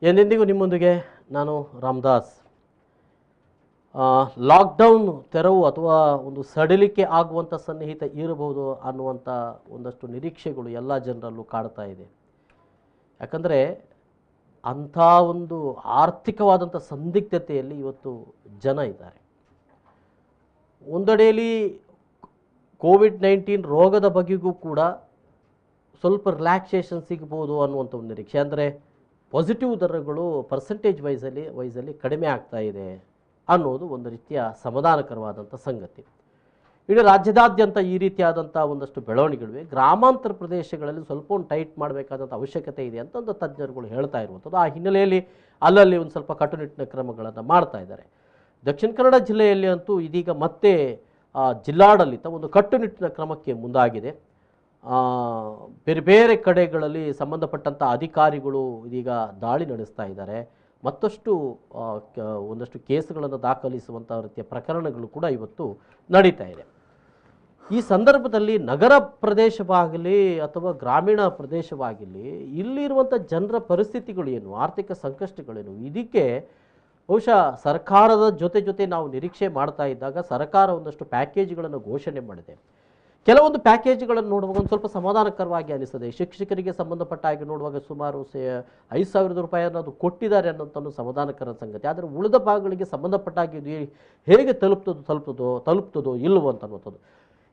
ಎಂದೆಂದಿಗೂ ನಿಮ್ಮೊಂದಿಗೆ ನಾನು ರಾಮದಾಸ್. ಲಾಕ್ಡೌನ್ ತೆರವು ಅಥವಾ ಒಂದು ಸಡಿಲಿಕೆ ಆಗುವಂಥ ಸನ್ನಿಹಿತ ಇರಬಹುದು ಅನ್ನುವಂಥ ಒಂದಷ್ಟು ನಿರೀಕ್ಷೆಗಳು ಎಲ್ಲ ಜನರಲ್ಲೂ ಕಾಡ್ತಾ ಇದೆ. ಯಾಕಂದರೆ ಅಂಥ ಒಂದು ಆರ್ಥಿಕವಾದಂಥ ಸಂದಿಗ್ಧತೆಯಲ್ಲಿ ಇವತ್ತು ಜನ ಇದ್ದಾರೆ. ಒಂದೆಡೆಯಲ್ಲಿ ಕೋವಿಡ್-19 ರೋಗದ ಬಗೆಗೂ ಕೂಡ ಸ್ವಲ್ಪ ರಿಲ್ಯಾಕ್ಸೇಷನ್ ಸಿಗ್ಬೋದು ಅನ್ನುವಂಥ ಒಂದು ನಿರೀಕ್ಷೆ. ಅಂದರೆ ಪಾಸಿಟಿವ್ ದರಗಳು ಪರ್ಸೆಂಟೇಜ್ ವೈಸಲ್ಲಿ ಕಡಿಮೆ ಆಗ್ತಾ ಇದೆ ಅನ್ನೋದು ಒಂದು ರೀತಿಯ ಸಮಾಧಾನಕರವಾದಂಥ ಸಂಗತಿ. ಇಡೀ ರಾಜ್ಯದಾದ್ಯಂತ ಈ ರೀತಿಯಾದಂಥ ಒಂದಷ್ಟು ಬೆಳವಣಿಗೆಗಳಿವೆ. ಗ್ರಾಮಾಂತರ ಪ್ರದೇಶಗಳಲ್ಲಿ ಸ್ವಲ್ಪ ಒಂದು ಟೈಟ್ ಮಾಡಬೇಕಾದಂಥ ಅವಶ್ಯಕತೆ ಇದೆ ಅಂತ ಒಂದು ತಜ್ಞರುಗಳು ಹೇಳ್ತಾ ಇರುವಂಥದ್ದು. ಆ ಹಿನ್ನೆಲೆಯಲ್ಲಿ ಅಲ್ಲಲ್ಲಿ ಒಂದು ಸ್ವಲ್ಪ ಕಟ್ಟುನಿಟ್ಟಿನ ಕ್ರಮಗಳನ್ನು ಮಾಡ್ತಾ ಇದ್ದಾರೆ. ದಕ್ಷಿಣ ಕನ್ನಡ ಜಿಲ್ಲೆಯಲ್ಲಿ ಅಂತೂ ಇದೀಗ ಮತ್ತೆ ಜಿಲ್ಲಾಡಳಿತ ಒಂದು ಕಟ್ಟುನಿಟ್ಟಿನ ಕ್ರಮಕ್ಕೆ ಮುಂದಾಗಿದೆ. ಬೇರೆ ಬೇರೆ ಕಡೆಗಳಲ್ಲಿ ಸಂಬಂಧಪಟ್ಟಂಥ ಅಧಿಕಾರಿಗಳು ಇದೀಗ ದಾಳಿ ನಡೆಸ್ತಾ ಇದ್ದಾರೆ. ಮತ್ತಷ್ಟು ಒಂದಷ್ಟು ಕೇಸುಗಳನ್ನು ದಾಖಲಿಸುವಂಥ ರೀತಿಯ ಪ್ರಕರಣಗಳು ಕೂಡ ಇವತ್ತು ನಡೀತಾ ಇದೆ. ಈ ಸಂದರ್ಭದಲ್ಲಿ ನಗರ ಪ್ರದೇಶವಾಗಲಿ ಅಥವಾ ಗ್ರಾಮೀಣ ಪ್ರದೇಶವಾಗಲಿ ಇಲ್ಲಿರುವಂಥ ಜನರ ಪರಿಸ್ಥಿತಿಗಳು ಏನು, ಆರ್ಥಿಕ ಸಂಕಷ್ಟಗಳೇನು, ಇದಕ್ಕೆ ಬಹುಶಃ ಸರ್ಕಾರದ ಜೊತೆ ನಾವು ನಿರೀಕ್ಷೆ ಮಾಡ್ತಾ ಇದ್ದಾಗ ಸರ್ಕಾರ ಒಂದಷ್ಟು ಪ್ಯಾಕೇಜ್ಗಳನ್ನು ಘೋಷಣೆ ಮಾಡಿದೆ. ಕೆಲವೊಂದು ಪ್ಯಾಕೇಜ್ಗಳನ್ನು ನೋಡುವಾಗ ಒಂದು ಸ್ವಲ್ಪ ಸಮಾಧಾನಕರವಾಗಿ ಅನಿಸ್ತದೆ. ಶಿಕ್ಷಕರಿಗೆ ಸಂಬಂಧಪಟ್ಟ ಹಾಗೆ ನೋಡುವಾಗ ಸುಮಾರು 5,000 ರೂಪಾಯಿ ಅನ್ನೋದು ಕೊಟ್ಟಿದ್ದಾರೆ ಅನ್ನೋಂಥ ಸಮಾಧಾನಕರ ಸಂಗತಿ. ಆದರೆ ಉಳಿದ ಭಾಗಗಳಿಗೆ ಸಂಬಂಧಪಟ್ಟ ಹಾಗೆ ಹೇಗೆ ತಲುಪ್ತದೋ ಇಲ್ಲವೋ ಅಂತ ಅನ್ನುವಂಥದ್ದು.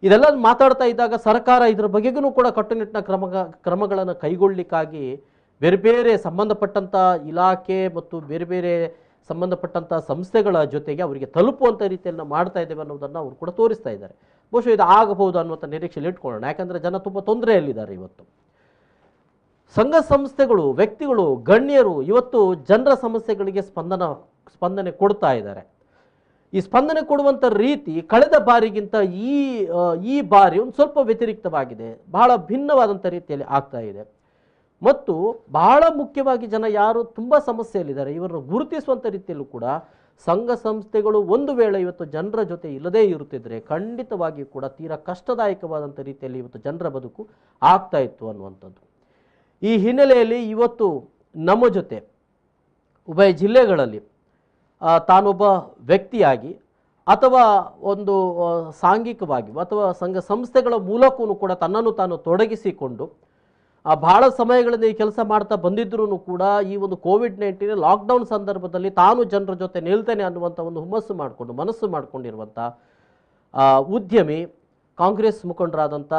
ಇದೆಲ್ಲ ಮಾತಾಡ್ತಾ ಇದ್ದಾಗ ಸರ್ಕಾರ ಇದರ ಬಗೆಗೂ ಕೂಡ ಕಟ್ಟುನಿಟ್ಟಿನ ಕ್ರಮಗಳನ್ನು ಕೈಗೊಳ್ಳಲಿಕ್ಕಾಗಿ ಬೇರೆ ಬೇರೆ ಸಂಬಂಧಪಟ್ಟಂಥ ಇಲಾಖೆ ಮತ್ತು ಬೇರೆ ಬೇರೆ ಸಂಬಂಧಪಟ್ಟಂಥ ಸಂಸ್ಥೆಗಳ ಜೊತೆಗೆ ಅವರಿಗೆ ತಲುಪುವಂಥ ರೀತಿಯಲ್ಲಿ ನಾವು ಮಾಡ್ತಾ ಇದ್ದೇವೆ ಅನ್ನೋದನ್ನು ಅವರು ಕೂಡ ತೋರಿಸ್ತಾ ಇದ್ದಾರೆ. ಬಹುಶಃ ಇದು ಆಗಬಹುದು ಅನ್ನುವಂಥ ನಿರೀಕ್ಷೆಯಲ್ಲಿ ಇಟ್ಕೊಳ್ಳೋಣ. ಯಾಕಂದರೆ ಜನ ತುಂಬ ತೊಂದರೆಯಲ್ಲಿದ್ದಾರೆ. ಇವತ್ತು ಸಂಘ ಸಂಸ್ಥೆಗಳು, ವ್ಯಕ್ತಿಗಳು, ಗಣ್ಯರು ಇವತ್ತು ಜನರ ಸಮಸ್ಯೆಗಳಿಗೆ ಸ್ಪಂದನೆ ಕೊಡ್ತಾ ಇದ್ದಾರೆ. ಈ ಸ್ಪಂದನೆ ಕೊಡುವಂಥ ರೀತಿ ಕಳೆದ ಬಾರಿಗಿಂತ ಈ ಬಾರಿ ಒಂದು ಸ್ವಲ್ಪ ವ್ಯತಿರಿಕ್ತವಾಗಿದೆ. ಬಹಳ ಭಿನ್ನವಾದಂಥ ರೀತಿಯಲ್ಲಿ ಆಗ್ತಾ ಇದೆ. ಮತ್ತು ಬಹಳ ಮುಖ್ಯವಾಗಿ ಜನ ಯಾರು ತುಂಬ ಸಮಸ್ಯೆಯಲ್ಲಿದ್ದಾರೆ ಇವರನ್ನು ಗುರುತಿಸುವಂಥ ರೀತಿಯಲ್ಲೂ ಕೂಡ ಸಂಘ ಸಂಸ್ಥೆಗಳು ಒಂದು ವೇಳೆ ಇವತ್ತು ಜನರ ಜೊತೆ ಇಲ್ಲದೇ ಇರುತ್ತಿದ್ದರೆ ಖಂಡಿತವಾಗಿಯೂ ಕೂಡ ತೀರಾ ಕಷ್ಟದಾಯಕವಾದಂಥ ರೀತಿಯಲ್ಲಿ ಇವತ್ತು ಜನರ ಬದುಕು ಆಗ್ತಾ ಇತ್ತು ಅನ್ನುವಂಥದ್ದು. ಈ ಹಿನ್ನೆಲೆಯಲ್ಲಿ ಇವತ್ತು ನಮ್ಮ ಜೊತೆ ಉಭಯ ಜಿಲ್ಲೆಗಳಲ್ಲಿ ತಾನೊಬ್ಬ ವ್ಯಕ್ತಿಯಾಗಿ ಅಥವಾ ಒಂದು ಸಾಂಘಿಕವಾಗಿ ಅಥವಾ ಸಂಘ ಸಂಸ್ಥೆಗಳ ಮೂಲಕವೂ ಕೂಡ ತನ್ನನ್ನು ತಾನು ತೊಡಗಿಸಿಕೊಂಡು ಬಹಳ ಸಮಯಗಳಿಂದ ಈ ಕೆಲಸ ಮಾಡ್ತಾ ಬಂದಿದ್ರೂ ಕೂಡ ಈ ಒಂದು ಕೋವಿಡ್-19 ಲಾಕ್ಡೌನ್ ಸಂದರ್ಭದಲ್ಲಿ ತಾನು ಜನರ ಜೊತೆ ನಿಲ್ತೇನೆ ಅನ್ನುವಂಥ ಒಂದು ಮನಸ್ಸು ಮಾಡಿಕೊಂಡಿರುವಂಥ ಉದ್ಯಮಿ ಕಾಂಗ್ರೆಸ್ ಮುಖಂಡರಾದಂಥ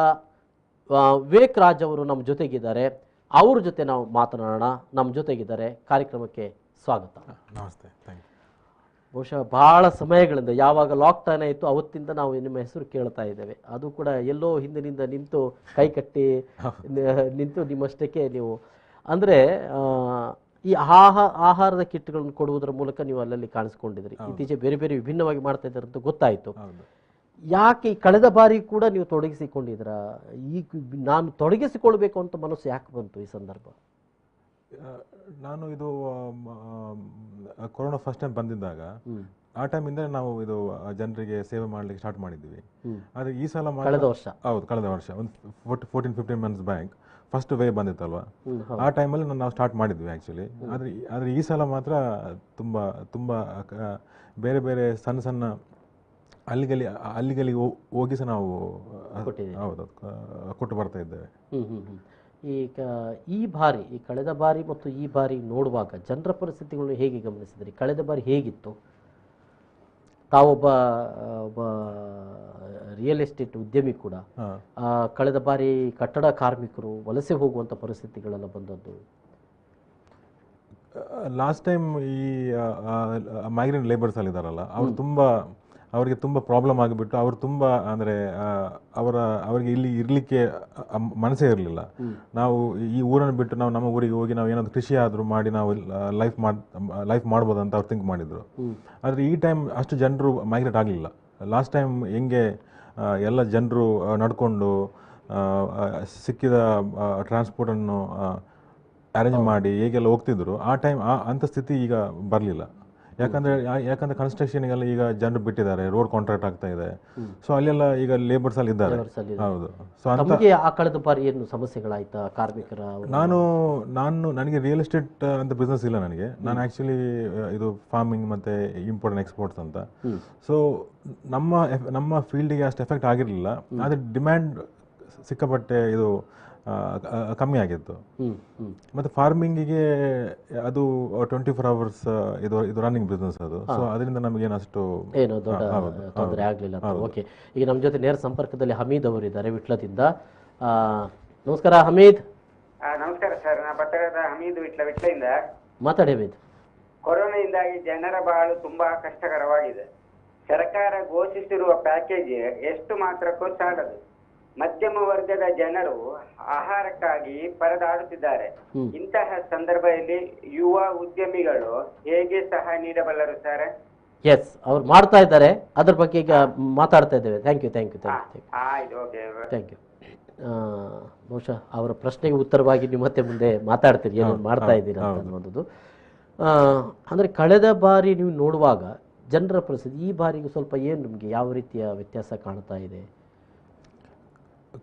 ವಿವೇಕ್ ರಾಜ್ ಅವರು ನಮ್ಮ ಜೊತೆಗಿದ್ದಾರೆ. ಅವ್ರ ಜೊತೆ ನಾವು ಮಾತನಾಡೋಣ. ನಮ್ಮ ಜೊತೆಗಿದ್ದಾರೆ. ಕಾರ್ಯಕ್ರಮಕ್ಕೆ ಸ್ವಾಗತ. ನಮಸ್ತೆ. Thank you. ಬಹುಶಃ ಬಹಳ ಸಮಯಗಳಿಂದ ಯಾವಾಗ ಲಾಕ್ಡೌನ್ ಆಯಿತು ಅವತ್ತಿಂದ ನಾವು ನಿಮ್ಮ ಹೆಸರು ಕೇಳ್ತಾ ಇದ್ದೇವೆ. ಅದು ಕೂಡ ಎಲ್ಲೋ ಹಿಂದಿನಿಂದ ನಿಂತು ಕೈ ಕಟ್ಟಿ ನಿಂತು ನಿಮ್ಮಷ್ಟಕ್ಕೆ ನೀವು ಅಂದರೆ ಈ ಆಹಾರದ ಕಿಟ್ಗಳನ್ನು ಕೊಡುವುದರ ಮೂಲಕ ನೀವು ಅಲ್ಲಲ್ಲಿ ಕಾಣಿಸ್ಕೊಂಡಿದ್ರಿ. ಇತ್ತೀಚೆಗೆ ಬೇರೆ ಬೇರೆ ವಿಭಿನ್ನವಾಗಿ ಮಾಡ್ತಾ ಇದ್ದಾರೆ ಅಂತ ಗೊತ್ತಾಯಿತು. ಯಾಕೆ ಈ ಕಳೆದ ಬಾರಿ ಕೂಡ ನೀವು ತೊಡಗಿಸಿಕೊಂಡಿದ್ರ? ಈಗ ನಾನು ತೊಡಗಿಸಿಕೊಳ್ಬೇಕು ಅಂತ ಮನಸ್ಸು ಯಾಕೆ ಬಂತು ಈ ಸಂದರ್ಭ? ನಾನು ಇದು ಕೊರೋನಾ ಫಸ್ಟ್ ಟೈಮ್ ಬಂದಿದ್ದಾಗ ಆ ಟೈಮಿಂದ ನಾವು ಇದು ಜನರಿಗೆ ಸೇವೆ ಮಾಡಲಿಕ್ಕೆ ಸ್ಟಾರ್ಟ್ ಮಾಡಿದ್ವಿ. ಆದರೆ ಈ ಸಲ ಕಳೆದ ವರ್ಷ ಒಂದು 14-15 ಮಂತ್ಸ್ ಬ್ಯಾಕ್ ಫಸ್ಟ್ ವೇವ್ ಬಂದಿತ್ತಲ್ವಾ, ಆ ಟೈಮಲ್ಲಿ ನಾವು ಸ್ಟಾರ್ಟ್ ಮಾಡಿದ್ವಿ ಆ್ಯಕ್ಚುಲಿ. ಆದರೆ ಈ ಸಲ ಮಾತ್ರ ತುಂಬ ಬೇರೆ ಬೇರೆ ಸಣ್ಣ ಅಲ್ಲಿಗಲ್ಲಿ ಹೋಗಿ ಸಹ ನಾವು ಕೊಟ್ಟು ಬರ್ತಾ ಇದ್ದೇವೆ. ಈ ಬಾರಿ ಈ ಕಳೆದ ಬಾರಿ ಮತ್ತು ಈ ಬಾರಿ ನೋಡುವಾಗ ಜನರ ಪರಿಸ್ಥಿತಿಗಳನ್ನು ಹೇಗೆ ಗಮನಿಸಿದ್ರಿ? ಕಳೆದ ಬಾರಿ ಹೇಗಿತ್ತು? ತಾವೊಬ್ಬ ರಿಯಲ್ ಎಸ್ಟೇಟ್ ಉದ್ಯಮಿ ಕೂಡ. ಕಳೆದ ಬಾರಿ ಕಟ್ಟಡ ಕಾರ್ಮಿಕರು ವಲಸೆ ಹೋಗುವಂಥ ಪರಿಸ್ಥಿತಿಗಳೆಲ್ಲ ಬಂದದ್ದು. ಲಾಸ್ಟ್ ಟೈಮ್ ಈ ಮೈಗ್ರೆಂಟ್ ಲೇಬರ್ಸ್ ಅಲ್ಲಿ ಇದಾರಲ್ಲ, ಅವರಿಗೆ ತುಂಬ ಪ್ರಾಬ್ಲಮ್ ಆಗಿಬಿಟ್ಟು ಅವರು ತುಂಬ ಅಂದರೆ ಅವರಿಗೆ ಇಲ್ಲಿ ಇರಲಿಕ್ಕೆ ಮನಸ್ಸೇ ಇರಲಿಲ್ಲ. ನಾವು ಈ ಊರನ್ನು ಬಿಟ್ಟು ನಾವು ನಮ್ಮ ಊರಿಗೆ ಹೋಗಿ ನಾವು ಏನಾದರೂ ಕೃಷಿ ಆದರೂ ಮಾಡಿ ನಾವು ಲೈಫ್ ಮಾಡ್ಬೋದು ಅಂತ ಅವ್ರು ಥಿಂಕ್ ಮಾಡಿದರು. ಆದರೆ ಈ ಟೈಮ್ ಅಷ್ಟು ಜನರು ಮೈಗ್ರೇಟ್ ಆಗಲಿಲ್ಲ. ಲಾಸ್ಟ್ ಟೈಮ್ ಹೆಂಗೆ ಎಲ್ಲ ಜನರು ನಡ್ಕೊಂಡು ಸಿಕ್ಕಿದ ಟ್ರಾನ್ಸ್ಪೋರ್ಟನ್ನು ಅರೇಂಜ್ ಮಾಡಿ ಹೇಗೆಲ್ಲ ಹೋಗ್ತಿದ್ರು, ಆ ಟೈಮ್ ಅಂಥ ಸ್ಥಿತಿ ಈಗ ಬರಲಿಲ್ಲ. ಯಾಕಂದ್ರೆ ಕನ್ಸ್ಟ್ರಕ್ಷನ್ಗೆಲ್ಲ ಈಗ ಜನರು ಬಿಟ್ಟಿದ್ದಾರೆ, ರೋಡ್ ಕಾಂಟ್ರಾಕ್ಟ್ ಆಗ್ತಾ ಇದೆ. ಸೊ ಅಲ್ಲೆಲ್ಲ ಈಗ ಲೇಬರ್ಸ್ ಅಲ್ಲಿ ಇದ್ದಾರೆ. ಹೌದು. ಸೊ ತಮಗೆ ಆ ಕಳೆದ ಬಾರಿ ಏನು ಸಮಸ್ಯೆಗಳಾಯ್ತಾ ಕಾರ್ಮಿಕರ? ನನಗೆ ರಿಯಲ್ ಎಸ್ಟೇಟ್ ಅಂತ ಬಿಸ್ನೆಸ್ ಇಲ್ಲ ನನಗೆ. ನಾನು ಆಕ್ಚುಲಿ ಇದು ಫಾರ್ಮಿಂಗ್ ಮತ್ತೆ ಇಂಪೋರ್ಟ್ ಅಂಡ್ ಎಕ್ಸ್ಪೋರ್ಟ್ಸ್ ಅಂತ. ಸೊ ನಮ್ಮ ಫೀಲ್ಡಿಗೆ ಅಷ್ಟು ಎಫೆಕ್ಟ್ ಆಗಿರಲಿಲ್ಲ. ಆದರೆ ಡಿಮ್ಯಾಂಡ್ ಸಿಕ್ಕಾಪಟ್ಟೆ ಇದು ಕಮ್ಮಿ ಆಗಿತ್ತು. ಮತ್ತೆ ಫಾರ್ಮಿಂಗಿಗೆ ಅದು 24 hours ಇದು ರನ್ನಿಂಗ್ ಬಿಸ್ನೆಸ್ ಅದು. ಸೊ ಅದರಿಂದ ನಮಗೇನು ಅಷ್ಟು ಏನು ದೊಡ್ಡ ತೊಂದರೆ ಆಗಲಿಲ್ಲ. ಓಕೆ, ಈಗ ನಮ್ಮ ಜೊತೆ ನೇರ ಸಂಪರ್ಕದಲ್ಲಿ ಹಮೀದ್ ಅವರಿದ್ದಾರೆ ವಿಟ್ಲದಿಂದ. ನಮಸ್ಕಾರ ಹಮೀದ್. ನಮಸ್ಕಾರ ಸರ್, ನಾ ಪಟ್ಟಣದ ಹಮೀದ್ ವಿಟ್ಲದಿಂದ. ಮಾತಾಡಿ ಹಮೀದ್. ಕೊರೋನಾದಿಂದಾಗಿ ಜನರ ಬಾಳು ತುಂಬಾ ಕಷ್ಟಕರವಾಗಿದೆ. ಸರ್ಕಾರ ಘೋಷಿಸಿರುವ ಪ್ಯಾಕೇಜ್ ಎಷ್ಟು ಮಾತ್ರಕ್ಕೂ ಸಾಲದು. ಮಧ್ಯಮ ವರ್ಗದ ಜನರು ಆಹಾರಕ್ಕಾಗಿ ಪರದಾಡುತ್ತಿದ್ದಾರೆ. ಇಂತಹ ಸಂದರ್ಭದಲ್ಲಿ ಯುವ ಉದ್ಯಮಿಗಳು ಹೇಗೆ ಸಹಾಯ ನೀಡಬಲ್ಲರು ಸರ್? ಎಸ್, ಅವ್ರು ಮಾಡ್ತಾ ಇದ್ದಾರೆ, ಅದ್ರ ಬಗ್ಗೆ ಈಗ ಮಾತಾಡ್ತಾ ಇದ್ದೇವೆ. Thank you. ಬಹುಶಃ ಅವರ ಪ್ರಶ್ನೆಗೆ ಉತ್ತರವಾಗಿ ನೀವು ಮತ್ತೆ ಮುಂದೆ ಮಾತಾಡ್ತೀರಿ ಏನೇನು ಮಾಡ್ತಾ ಇದ್ದೀರಾ ಅಂತ ಅನ್ನೋದು. ಅಂದರೆ ಕಳೆದ ಬಾರಿ ನೀವು ನೋಡುವಾಗ ಜನರ ಪರಿಸ್ಥಿತಿ ಈ ಬಾರಿಗೆ ಸ್ವಲ್ಪ ಏನು ನಿಮಗೆ ಯಾವ ರೀತಿಯ ವ್ಯತ್ಯಾಸ ಕಾಣ್ತಾ ಇದೆ?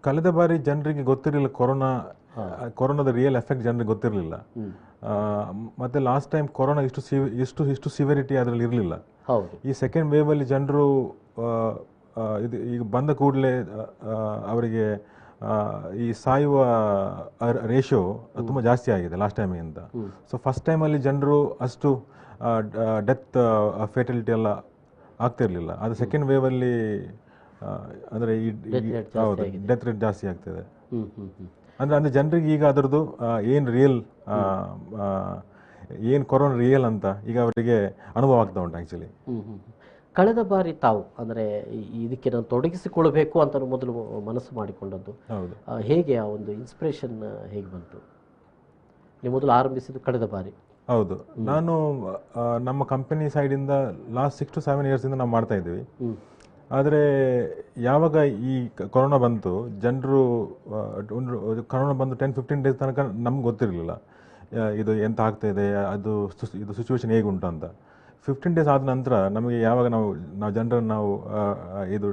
ಕಳೆದ ಬಾರಿ ಜನರಿಗೆ ಗೊತ್ತಿರಲಿಲ್ಲ ಕೊರೋನಾದ ರಿಯಲ್ ಎಫೆಕ್ಟ್ ಜನರಿಗೆ ಗೊತ್ತಿರಲಿಲ್ಲ. ಮತ್ತೆ ಲಾಸ್ಟ್ ಟೈಮ್ ಕೊರೋನಾ ಇಷ್ಟು ಸಿವಿರಿಟಿ ಅದರಲ್ಲಿ ಇರಲಿಲ್ಲ. ಈ ಸೆಕೆಂಡ್ ವೇವ್ ಅಲ್ಲಿ ಜನರು ಈಗ ಬಂದ ಕೂಡಲೇ ಅವರಿಗೆ ಈ ಸಾಯುವ ರೇಷಿಯೋ ತುಂಬ ಜಾಸ್ತಿ ಆಗಿದೆ ಲಾಸ್ಟ್ ಟೈಮಿಗಿಂತ. ಸೊ ಫಸ್ಟ್ ಟೈಮಲ್ಲಿ ಜನರು ಅಷ್ಟು ಡೆತ್ ಫೇಟಲಿಟಿ ಎಲ್ಲ ಆಗ್ತಿರ್ಲಿಲ್ಲ. ಅದು ಸೆಕೆಂಡ್ ವೇವ್ ಅಲ್ಲಿ ಅಂದರೆ ಡೆತ್ ರೇಟ್ ಜಾಸ್ತಿ ಆಗ್ತದೆ. ಅಂದ್ರೆ ಜನರಿಗೆ ಈಗ ಅದರದ್ದು ಏನು ರಿಯಲ್ ಏನು ಕೊರೋನಾ ರಿಯಲ್ ಅಂತ ಈಗ ಅವರಿಗೆ ಅನುಭವ ಆಗ್ತಾ ಉಂಟು ಆ್ಯಕ್ಚುಲಿ. ಕಳೆದ ಬಾರಿ ತಾವು ಅಂದರೆ ಇದಕ್ಕೆ ನಾನು ತೊಡಗಿಸಿಕೊಳ್ಬೇಕು ಅಂತ ಮೊದಲು ಮನಸ್ಸು ಮಾಡಿಕೊಂಡದ್ದು. ಹೇಗೆ ಆ ಒಂದು ಇನ್ಸ್ಪಿರೇಷನ್ ಹೇಗೆ ಬಂತು? ನೀವು ಮೊದಲು ಆರಂಭಿಸಿದ್ದು ಕಳೆದ ಬಾರಿ. ಹೌದು, ನಾನು ನಮ್ಮ ಕಂಪನಿ ಸೈಡಿಂದ ಲಾಸ್ಟ್ 6 to 7 years ಇಂದ ನಾವು ಮಾಡ್ತಾ ಇದ್ದೀವಿ. ಆದರೆ ಯಾವಾಗ ಈ ಕೊರೋನಾ ಬಂತು, ಜನರು ಕೊರೋನಾ ಬಂದು 10-15 days ತನಕ ನಮ್ಗೆ ಗೊತ್ತಿರಲಿಲ್ಲ ಇದು ಎಂತ ಆಗ್ತಾ ಇದೆ, ಇದು ಸಿಚುವೇಶನ್ ಹೇಗುಂಟು ಅಂತ. 15 days ಆದ ನಂತರ ನಮಗೆ ಯಾವಾಗ ನಾವು ಜನರನ್ನು ನಾವು ಇದು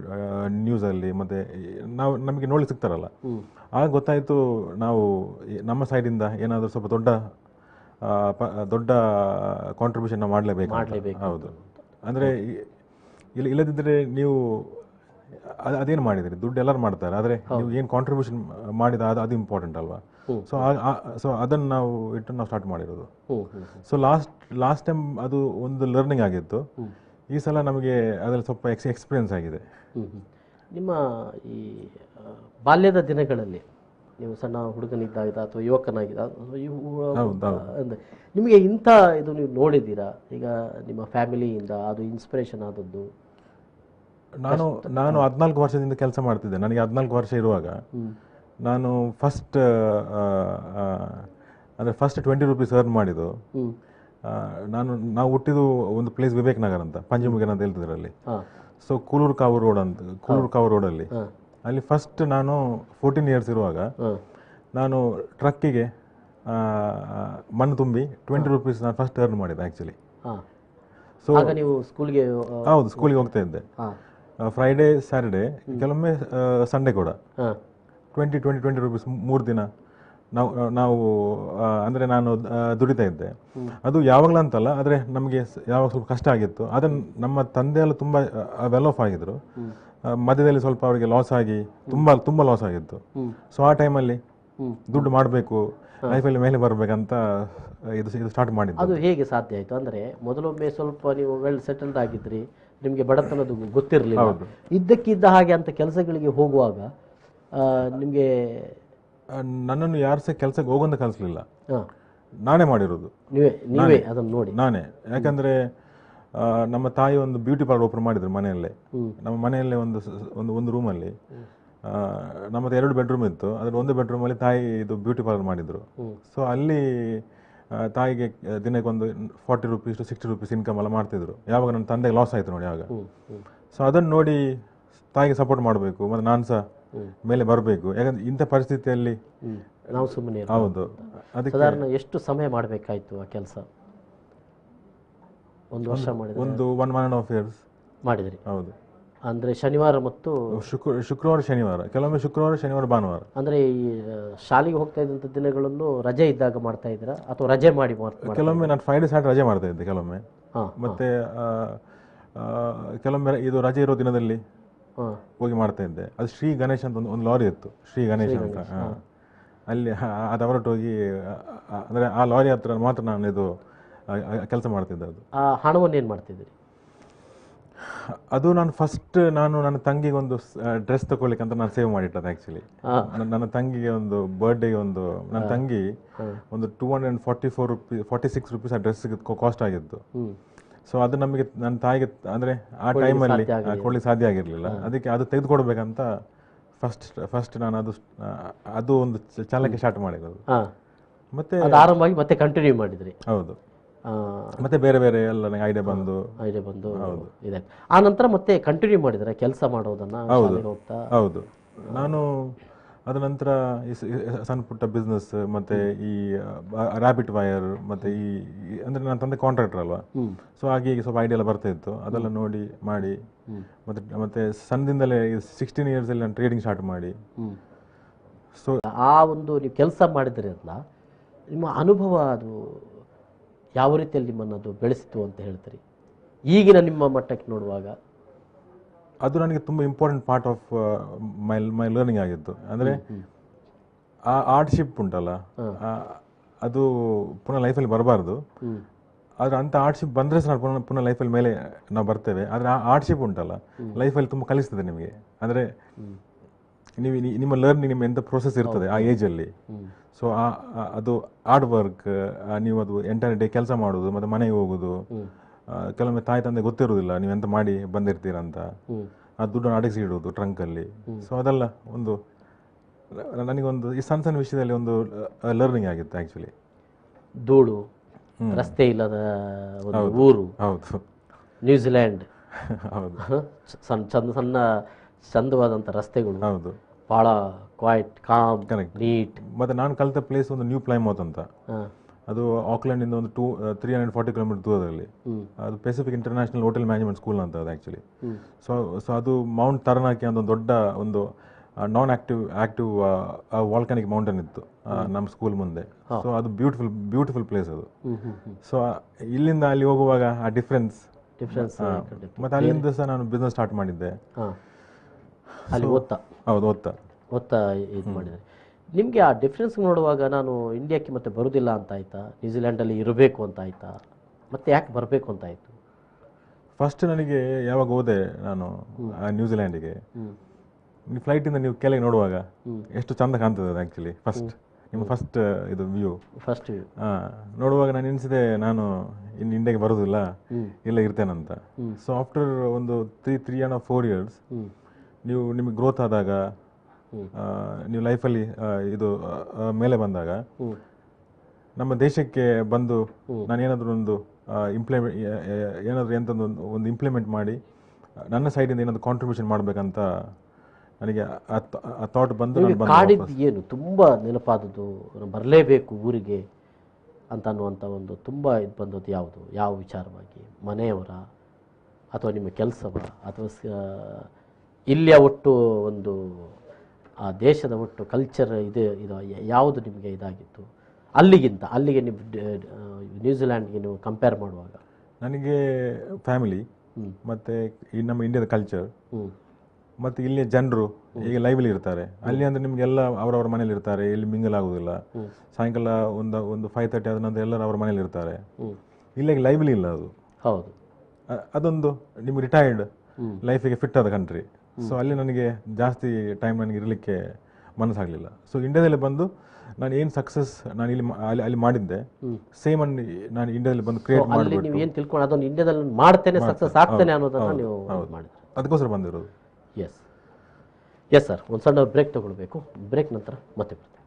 ನ್ಯೂಸಲ್ಲಿ ಮತ್ತು ನಮಗೆ ನೋಡ್ಲಿಕ್ಕೆ ಸಿಗ್ತಾರಲ್ಲ, ಆಗ ಗೊತ್ತಾಯಿತು ನಾವು ನಮ್ಮ ಸೈಡಿಂದ ಏನಾದರೂ ಸ್ವಲ್ಪ ದೊಡ್ಡ ಕಾಂಟ್ರಿಬ್ಯೂಷನ್ ನಾವು ಮಾಡಲೇಬೇಕು. ಹೌದು, ಅಂದರೆ ಇಲ್ಲದಿದ್ದರೆ ನೀವು ಅದೇನು ಮಾಡಿದಿರಿ, ದುಡ್ಡು ಎಲ್ಲರೂ ಮಾಡ್ತಾರೆ, ಆದರೆ ನೀವು ಏನು ಕಾಂಟ್ರಿಬ್ಯೂಷನ್ ಮಾಡಿದ ಅದು ಇಂಪಾರ್ಟೆಂಟ್ ಅಲ್ವಾ. ಸೊ ಅದನ್ನು ನಾವು ಸ್ಟಾರ್ಟ್ ಮಾಡಿರೋದು. ಸೊ ಲಾಸ್ಟ್ ಟೈಮ್ ಅದು ಒಂದು ಲರ್ನಿಂಗ್ ಆಗಿತ್ತು. ಈ ಸಲ ನಮಗೆ ಅದರಲ್ಲಿ ಸ್ವಲ್ಪ ಎಕ್ಸ್ಪೀರಿಯನ್ಸ್ ಆಗಿದೆ. ನಿಮ್ಮ ಈ ಬಾಲ್ಯದ ದಿನಗಳಲ್ಲಿ ನೀವು ಸಣ್ಣ ಹುಡುಗನಿದ್ದಾಗ ಅಥವಾ ಯುವಕನಾಗಿದ್ದ ನಿಮಗೆ ಇಂಥ ಇದು ನೀವು ನೋಡಿದ್ದೀರಾ? ಈಗ ನಿಮ್ಮ ಫ್ಯಾಮಿಲಿಯಿಂದ ಅದು ಇನ್ಸ್ಪಿರೇಷನ್ ಆದದ್ದು? ನಾನು 14 ವರ್ಷದಿಂದ ಕೆಲಸ ಮಾಡ್ತಿದ್ದೆ. ನನಗೆ 14 ವರ್ಷ ಇರುವಾಗ ನಾನು ಫಸ್ಟ್ 20 rupees ಅರ್ನ್ ಮಾಡಿದ್ದು. ನಾವು ಹುಟ್ಟಿದ್ದು ಒಂದು ಪ್ಲೇಸ್ ವಿವೇಕ್ ನಗರ್ ಅಂತ, ಪಂಜಮುಗಿನ ಅಂತ ಹೇಳ್ತಿದ್ರಲ್ಲಿ. ಸೊ ಕೂಳೂರು ಕಾವು ರೋಡಲ್ಲಿ ಅಲ್ಲಿ ಫಸ್ಟ್ ನಾನು 14 years ಇರುವಾಗ ನಾನು ಟ್ರಕ್ಕಿಗೆ ಮಣ್ಣು ತುಂಬಿ 20 rupees ನಾನು ಫಸ್ಟ್ ಅರ್ನ್ ಮಾಡಿದ್ದೆ ಆ್ಯಕ್ಚುಲಿ. ಸೊ ನೀವು ಸ್ಕೂಲ್ಗೆ? ಹೌದು, ಸ್ಕೂಲಿಗೆ ಹೋಗ್ತಾ ಇದ್ದೆ. ಫ್ರೈಡೇ, ಸ್ಯಾಟರ್ಡೇ, ಕೆಲವೊಮ್ಮೆ ಸಂಡೇ ಕೂಡ 20 rupees 3 ದಿನ ನಾವು ಅಂದರೆ ನಾನು ದುಡಿತಾ ಇದ್ದೆ. ಅದು ಯಾವಾಗಲಂತಲ್ಲ, ಆದರೆ ನಮಗೆ ಯಾವಾಗ ಸ್ವಲ್ಪ ಕಷ್ಟ ಆಗಿತ್ತು. ಅದನ್ನು ನಮ್ಮ ತಂದೆ ಎಲ್ಲ ತುಂಬ ವೆಲ್ ಆಫ್ ಆಗಿದ್ರು. ಮಧ್ಯದಲ್ಲಿ ಸ್ವಲ್ಪ ಅವರಿಗೆ ಲಾಸ್ ಆಗಿ ತುಂಬ ಲಾಸ್ ಆಗಿತ್ತು. ಸೊ ಆ ಟೈಮಲ್ಲಿ ದುಡ್ಡು ಮಾಡಬೇಕು, ಲೈಫಲ್ಲಿ ಮೇಲೆ ಬರಬೇಕಂತ ಇದು ಸ್ಟಾರ್ಟ್ ಮಾಡಿದ್ದು. ಅದು ಹೇಗೆ ಸಾಧ್ಯ ಆಯಿತು? ಅಂದರೆ ಮೊದಲೊಮ್ಮೆ ಸ್ವಲ್ಪ ನೀವು ವೆಲ್ ಸೆಟಲ್ಡ್ ಆಗಿದ್ರಿ, ನಿಮಗೆ ಬಡತನದು ಗೊತ್ತಿರಲಿಲ್ಲ. ಇದ್ದಕ್ಕಿದ್ದ ಹಾಗೆ ಅಂತ ಕೆಲಸಗಳಿಗೆ ಹೋಗುವಾಗ ನಿಮಗೆ ನನ್ನನ್ನು ಯಾರು ಸಹ ಕೆಲಸಕ್ಕೆ ಹೋಗೋಂತ ಕಲಿಸಲಿಲ್ಲ, ನಾನೇ ಮಾಡಿರೋದು. ನೀವೇ ಅದನ್ನು ನೋಡಿ? ನಾನೇ. ಯಾಕಂದರೆ ನಮ್ಮ ತಾಯಿ ಒಂದು ಬ್ಯೂಟಿ ಪಾರ್ಲರ್ ಓಪನ್ ಮಾಡಿದ್ರು ಮನೆಯಲ್ಲೇ. ನಮ್ಮ ಮನೆಯಲ್ಲೇ ಒಂದು ರೂಮಲ್ಲಿ ನಮ್ಮದು 2 bedroom ಇತ್ತು. ಅದರ ಒಂದು ಬೆಡ್ರೂಮಲ್ಲಿ ತಾಯಿ ಇದು ಬ್ಯೂಟಿ ಪಾರ್ಲರ್ ಮಾಡಿದ್ರು. ಸೊ ಅಲ್ಲಿ ತಾಯಿಗೆ ದಿನಕ್ಕೆ ಒಂದು 40 rupees to 60 rupees ಇನ್ಕಮ್ ಎಲ್ಲ ಮಾಡ್ತಿದ್ರು. ಯಾವಾಗ ನನ್ನ ತಂದೆಗೆ ಲಾಸ್ ಆಯಿತು ನೋಡಿ ಆಗ. ಸೊ ಅದನ್ನು ನೋಡಿ ತಾಯಿಗೆ ಸಪೋರ್ಟ್ ಮಾಡಬೇಕು, ಮತ್ತು ನಾನು ಸಹ ಮೇಲೆ ಬರಬೇಕು. ಯಾಕಂದ್ರೆ ಇಂಥ ಪರಿಸ್ಥಿತಿಯಲ್ಲಿ ನಾವು ಸುಮ್ಮನೆ. ಹೌದು, ಅದಕ್ಕೆ ಸಾಧಾರಣ ಎಷ್ಟು ಸಮಯ ಮಾಡಬೇಕಾಯ್ತು ಆ ಕೆಲಸ? ಒಂದು ವರ್ಷ ಮಾಡಿದ್ರೆ ಒಂದು 1.5 years. ಮಾಡಿದ್ರಿ. ಹೌದು. ಅಂದರೆ ಶನಿವಾರ ಮತ್ತು ಶುಕ್ರವಾರ ಶನಿವಾರ, ಕೆಲವೊಮ್ಮೆ ಶುಕ್ರವಾರ ಶನಿವಾರ ಭಾನುವಾರ. ಅಂದರೆ ಈ ಶಾಲೆಗೆ ಹೋಗ್ತಾ ಇದ್ದಂಥ ದಿನಗಳನ್ನು ರಜೆ ಇದ್ದಾಗ ಮಾಡ್ತಾ ಇದ್ದೀರಾ ಅಥವಾ ರಜೆ ಮಾಡಿ ಕೆಲವೊಮ್ಮೆ ನಾನು Friday Saturday ರಜೆ ಮಾಡ್ತಾ ಇದ್ದೆ ಕೆಲವೊಮ್ಮೆ. ಹಾಂ. ಮತ್ತೆ ಕೆಲವೊಮ್ಮೆ ಇದು ರಜೆ ಇರೋ ದಿನದಲ್ಲಿ ಹಾಂ. ಹೋಗಿ ಮಾಡ್ತಾ ಇದ್ದೆ. ಅದು ಶ್ರೀ ಗಣೇಶ್ ಅಂತ ಒಂದು ಲಾರಿ ಇತ್ತು, ಶ್ರೀ ಗಣೇಶ್ ಅಂತ. ಅಲ್ಲಿ ಅದು ಹೊರಟೋಗಿ ಅಂದರೆ ಆ ಲಾರಿ ಹತ್ರ ಮಾತ್ರ ನಾನು ಇದು ಕೆಲಸ ಮಾಡ್ತಿದ್ದೆ. ಅದು ಆ ಹಣವನ್ನು ಏನು ಮಾಡ್ತಿದ್ದೀರಿ? ಅದು ನಾನು ನನ್ನ ತಂಗಿಗೆ ಒಂದು ಡ್ರೆಸ್ ತಗೊಳ್ಳಿಕ್ಕೆ ಅಂತ ನಾನು ಸೇವ್ ಮಾಡಿಟ್ಟದ್ದು ಆ್ಯಕ್ಚುಲಿ. ನನ್ನ ತಂಗಿಗೆ ಒಂದು ಬರ್ಡೇಗೆ ನನ್ನ ತಂಗಿ ಒಂದು 246 rupees ಆ ಡ್ರೆಸ್ಗೆ ಕಾಸ್ಟ್ ಆಗಿತ್ತು. ಸೊ ಅದು ನಮಗೆ ನನ್ನ ತಾಯಿಗೆ ಅಂದರೆ ಆ ಟೈಮಲ್ಲಿ ಕೊಡ್ಲಿಕ್ಕೆ ಸಾಧ್ಯ ಆಗಿರಲಿಲ್ಲ. ಅದಕ್ಕೆ ಅದು ತೆಗೆದುಕೊಡ್ಬೇಕಂತ ಫಸ್ಟ್ ನಾನು ಅದು ಒಂದು ಚಾಲಕ್ಕೆ ಸ್ಟಾರ್ಟ್ ಮಾಡಿರೋದು. ಮತ್ತೆ ಆರಂಭವಾಗಿ ಮತ್ತೆ ಕಂಟಿನ್ಯೂ ಮಾಡಿದ್ರಿ? ಹೌದು. ಮತ್ತೆ ಬೇರೆ ಬೇರೆ ಎಲ್ಲ ನನಗೆ ಐಡಿಯಾ ಬಂದು ಇದೆ. ಆ ನಂತರ ಮತ್ತೆ ಕಂಟಿನ್ಯೂ ಮಾಡಿದ್ರೆ ಕೆಲಸ ಮಾಡೋದನ್ನ? ಹೌದು. ನಾನು ಅದ ನಂತರ ಈ ಸಣ್ಣ ಪುಟ್ಟ ಬಿಸ್ನೆಸ್ ಮತ್ತೆ ಈ ರ್ಯಾಬಿಟ್ ವೈರ್ ಮತ್ತೆ ಈ ಅಂದರೆ ನನ್ನ ತಂದೆ ಕಾಂಟ್ರಾಕ್ಟರ್ ಅಲ್ವಾ, ಸೊ ಹಾಗೆ ಈಗ ಸ್ವಲ್ಪ ಐಡಿಯಾ ಎಲ್ಲ ಬರ್ತಾ ಇತ್ತು. ಅದೆಲ್ಲ ನೋಡಿ ಮಾಡಿ ಮತ್ತೆ ಸಣ್ಣದಿಂದಲೇ 16 years ಅಲ್ಲಿ ನಾನು ಟ್ರೇಡಿಂಗ್ ಸ್ಟಾರ್ಟ್ ಮಾಡಿ. ಸೊ ಆ ಒಂದು ನೀವು ಕೆಲಸ ಮಾಡಿದ್ರಿ ಅಲ್ಲ, ನಿಮ್ಮ ಅನುಭವ ಅದು ಯಾವ ರೀತಿಯಲ್ಲಿ ನಿಮ್ಮನ್ನು ಅದು ಬೆಳೆಸಿತು ಅಂತ ಹೇಳ್ತೀರಿ ಈಗಿನ ನಿಮ್ಮ ಮಟ್ಟಕ್ಕೆ ನೋಡುವಾಗ? ಅದು ನನಗೆ ತುಂಬ important part of my learning ಆಗಿತ್ತು. ಅಂದರೆ ಆ ಆರ್ಟ್ಶಿಪ್ ಉಂಟಲ್ಲ, ಅದು ಪುನಃ ಲೈಫಲ್ಲಿ ಬರಬಾರ್ದು. ಆದರೆ ಅಂಥ ಆರ್ಟ್ಶಿಪ್ ಬಂದರೆ ಸಹ ಪುನಃ ಲೈಫಲ್ಲಿ ಮೇಲೆ ನಾವು ಬರ್ತೇವೆ. ಆದರೆ ಆ ಆರ್ಟ್ಶಿಪ್ ಉಂಟಲ್ಲ ಲೈಫಲ್ಲಿ ತುಂಬ ಕಲಿಸ್ತದೆ ನಿಮಗೆ. ಅಂದರೆ ನೀವು ನಿಮ್ಮ ಲರ್ನಿಂಗ್ ನಿಮ್ಮ ಎಂಥ ಪ್ರೋಸೆಸ್ ಇರ್ತದೆ ಆ ಏಜಲ್ಲಿ. ಸೊ ಅದು ಹಾರ್ಡ್ ವರ್ಕ್, ನೀವು ಅದು ಎಂಟೈರ್ ಡೇ ಕೆಲಸ ಮಾಡೋದು ಮತ್ತು ಮನೆಗೆ ಹೋಗೋದು. ಕೆಲವೊಮ್ಮೆ ತಾಯಿ ತಂದೆ ಗೊತ್ತಿರೋದಿಲ್ಲ ನೀವು ಎಂತ ಮಾಡಿ ಬಂದಿರ್ತೀರಂತ. ಆ ದುಡ್ಡನ್ನು ಅಡಗಿಸಿ ಇಡೋದು ಟ್ರಂಕಲ್ಲಿ. ಸೊ ಅದೆಲ್ಲ ಒಂದು ನನಗೊಂದು ಈ ಸಣ್ಣ ಸಣ್ಣ ವಿಷಯದಲ್ಲಿ ಒಂದು ಲರ್ನಿಂಗ್ ಆಗಿತ್ತು ಆ್ಯಕ್ಚುಲಿ. ಧೂಳು, ರಸ್ತೆ ಇಲ್ಲದ ಒಂದು ಊರು. ಹೌದು. ನ್ಯೂಜಿಲ್ಯಾಂಡ್. ಹೌದು. ಸಣ್ಣ ಚಂದವಾದಂಥ ರಸ್ತೆಗಳು. ಹೌದು. ಭಾಳ ಕ್ವೈಟ್, ಕಾಮ್, ನೀಟ್. ಮತ್ತು ನಾನು ಕಲಿತ ಪ್ಲೇಸ್ ಒಂದು ನ್ಯೂ ಪ್ಲೈಮೌತ್ ಅಂತ. ಅದು ಆಕ್ಲೆಂಡಿಂದ ಒಂದು 340 kilometers ದೂರದಲ್ಲಿ. ಅದು Pacific international hotel management school ಅಂತ ಅದು ಆ್ಯಕ್ಚುಲಿ. ಸೊ ಅದು ಮೌಂಟ್ ತರನಾಕಿ ಅಂತ ಒಂದು ದೊಡ್ಡ ಒಂದು ನಾನ್ ಆಕ್ಟಿವ್ ವಾಲ್ಕಾನಿಕ್ ಮೌಂಟೇನ್ ಇತ್ತು ನಮ್ಮ ಸ್ಕೂಲ್ ಮುಂದೆ. ಸೊ ಅದು ಬ್ಯೂಟಿಫುಲ್ ಪ್ಲೇಸ್ ಅದು. ಸೊ ಇಲ್ಲಿಂದ ಅಲ್ಲಿ ಹೋಗುವಾಗ ಆ ಡಿಫ್ರೆನ್ಸ್. ಮತ್ತು ಅಲ್ಲಿಂದ ಸಹ ನಾನು ಬಿಸ್ನೆಸ್ ಸ್ಟಾರ್ಟ್ ಮಾಡಿದ್ದೆ. ಹೌದು, ಓದ್ತಾ ಇದು ಮಾಡಿದೆ. ನಿಮಗೆ ಆ ಡಿಫ್ರೆನ್ಸ್ ನೋಡುವಾಗ ನಾನು ಇಂಡಿಯಾಕ್ಕೆ ಮತ್ತೆ ಬರೋದಿಲ್ಲ ಅಂತ ಆಯ್ತಾ, ನ್ಯೂಜಿಲ್ಯಾಂಡಲ್ಲಿ ಇರಬೇಕು ಅಂತ ಆಯ್ತಾ, ಮತ್ತೆ ಯಾಕೆ ಬರಬೇಕು ಅಂತ ಆಯಿತು? ಫಸ್ಟ್ ನನಗೆ ಯಾವಾಗ ಹೋದೆ ನಾನು ನ್ಯೂಜಿಲ್ಯಾಂಡಿಗೆ, ಫ್ಲೈಟಿಂದ ನೀವು ಕೆಳಗೆ ನೋಡುವಾಗ ಎಷ್ಟು ಚಂದ ಕಾಣ್ತದೆ ಅದು ಆ್ಯಕ್ಚುಲಿ. ನಿಮ್ಮ ಫಸ್ಟ್ ಇದು ವ್ಯೂ ನೋಡುವಾಗ ನಾನು ಎನಿಸಿದೆ ನಾನು ಇನ್ನು ಇಂಡಿಯಾಗೆ ಬರೋದಿಲ್ಲ, ಇಲ್ಲ ಇರ್ತೇನಂತ. ಸೊ ಆಫ್ಟರ್ ಒಂದು 3.5-4 years ನಿಮಗೆ ಗ್ರೋತ್ ಆದಾಗ, ನೀವು ಲೈಫಲ್ಲಿ ಇದು ಮೇಲೆ ಬಂದಾಗ, ನಮ್ಮ ದೇಶಕ್ಕೆ ಬಂದು ನಾನು ಏನಾದರೂ ಒಂದು ಒಂದು ಇಂಪ್ಲಿಮೆಂಟ್ ಮಾಡಿ ನನ್ನ ಸೈಡಿಂದ ಏನಾದರೂ ಕಾಂಟ್ರಿಬ್ಯೂಷನ್ ಮಾಡಬೇಕಂತ ನನಗೆ ಆ ಥಾಟ್ ಬಂದು. ಕಾಡಿದ್ದು ಏನು ತುಂಬ ನೆನಪಾದದ್ದು, ಬರಲೇಬೇಕು ಊರಿಗೆ ಅಂತ ಅನ್ನುವಂಥ ಒಂದು ತುಂಬ ಇದು ಬಂದದ್ದು ಯಾವುದು? ಯಾವ ವಿಚಾರವಾಗಿ? ಮನೆಯವರ ಅಥವಾ ನಿಮ್ಮ ಕೆಲಸವ ಅಥವಾ ಇಲ್ಲಿಯ ಒಟ್ಟು ಒಂದು ಆ ದೇಶದ ಒಟ್ಟು ಕಲ್ಚರ್ ಇದು ಯಾವುದು ನಿಮಗೆ ಇದಾಗಿತ್ತು ಅಲ್ಲಿಗೆ ನೀವು ನ್ಯೂಜಿಲ್ಯಾಂಡ್ಗೆ ನೀವು ಕಂಪೇರ್ ಮಾಡುವಾಗ? ನನಗೆ ಫ್ಯಾಮಿಲಿ ಮತ್ತು ಈ ನಮ್ಮ ಇಂಡಿಯಾದ ಕಲ್ಚರ್ ಮತ್ತು ಇಲ್ಲಿಯ ಜನರು ಈಗ ಲೈವ್ಲಿ ಇರ್ತಾರೆ. ಅಲ್ಲಿ ಅಂದರೆ ನಿಮಗೆಲ್ಲ ಅವರವರ ಮನೇಲಿ ಇರ್ತಾರೆ, ಇಲ್ಲಿ ಮಿಂಗಲ್ ಆಗೋದಿಲ್ಲ. ಸಾಯಂಕಾಲ ಒಂದು 5:30 ಆದ ನಂತರ ಎಲ್ಲರೂ ಅವರ ಮನೇಲಿ ಇರ್ತಾರೆ. ಇಲ್ಲಿಗೆ ಲೈವ್ಲಿ ಇಲ್ಲ ಅದು. ಹೌದು. ಅದೊಂದು ನಿಮ್ಗೆ ರಿಟೈರ್ಡ್ ಲೈಫಿಗೆ ಫಿಟ್ ಆದ ಕಂಟ್ರಿ. ಸೊ ಅಲ್ಲಿ ನನಗೆ ಜಾಸ್ತಿ ಟೈಮ್ ನನಗೆ ಇರಲಿಕ್ಕೆ ಮನಸ್ಸಾಗಲಿಲ್ಲ. ಸೊ ಇಂಡಿಯಾದಲ್ಲಿ ಬಂದು ನಾನು ಏನು ಸಕ್ಸಸ್ ನಾನು ಅಲ್ಲಿ ಮಾಡಿದ್ದೆ, ಸೇಮ್ ನಾನು ಇಂಡಿಯಾದಲ್ಲಿ ಬಂದು ಕ್ರಿಯೇಟ್ ಮಾಡಿ. ನೀವು ಏನು ತಿಳ್ಕೊಂಡು ಅದನ್ನು ಇಂಡಿಯಾದಲ್ಲಿ ಮಾಡ್ತೇನೆ, ಸಕ್ಸಸ್ ಆಗ್ತೇನೆ ಅನ್ನೋದನ್ನು ನೀವು ಮಾಡಿದ್ರಿ. ಅದಕ್ಕೋಸ್ಕರ ಬಂದಿರೋದು. ಎಸ್ ಸರ್, ಒಂದು ಸಣ್ಣ ಬ್ರೇಕ್ ತಗೊಳ್ಬೇಕು. ಬ್ರೇಕ್ ನಂತರ ಮತ್ತೆ ಬರ್ತೀನಿ.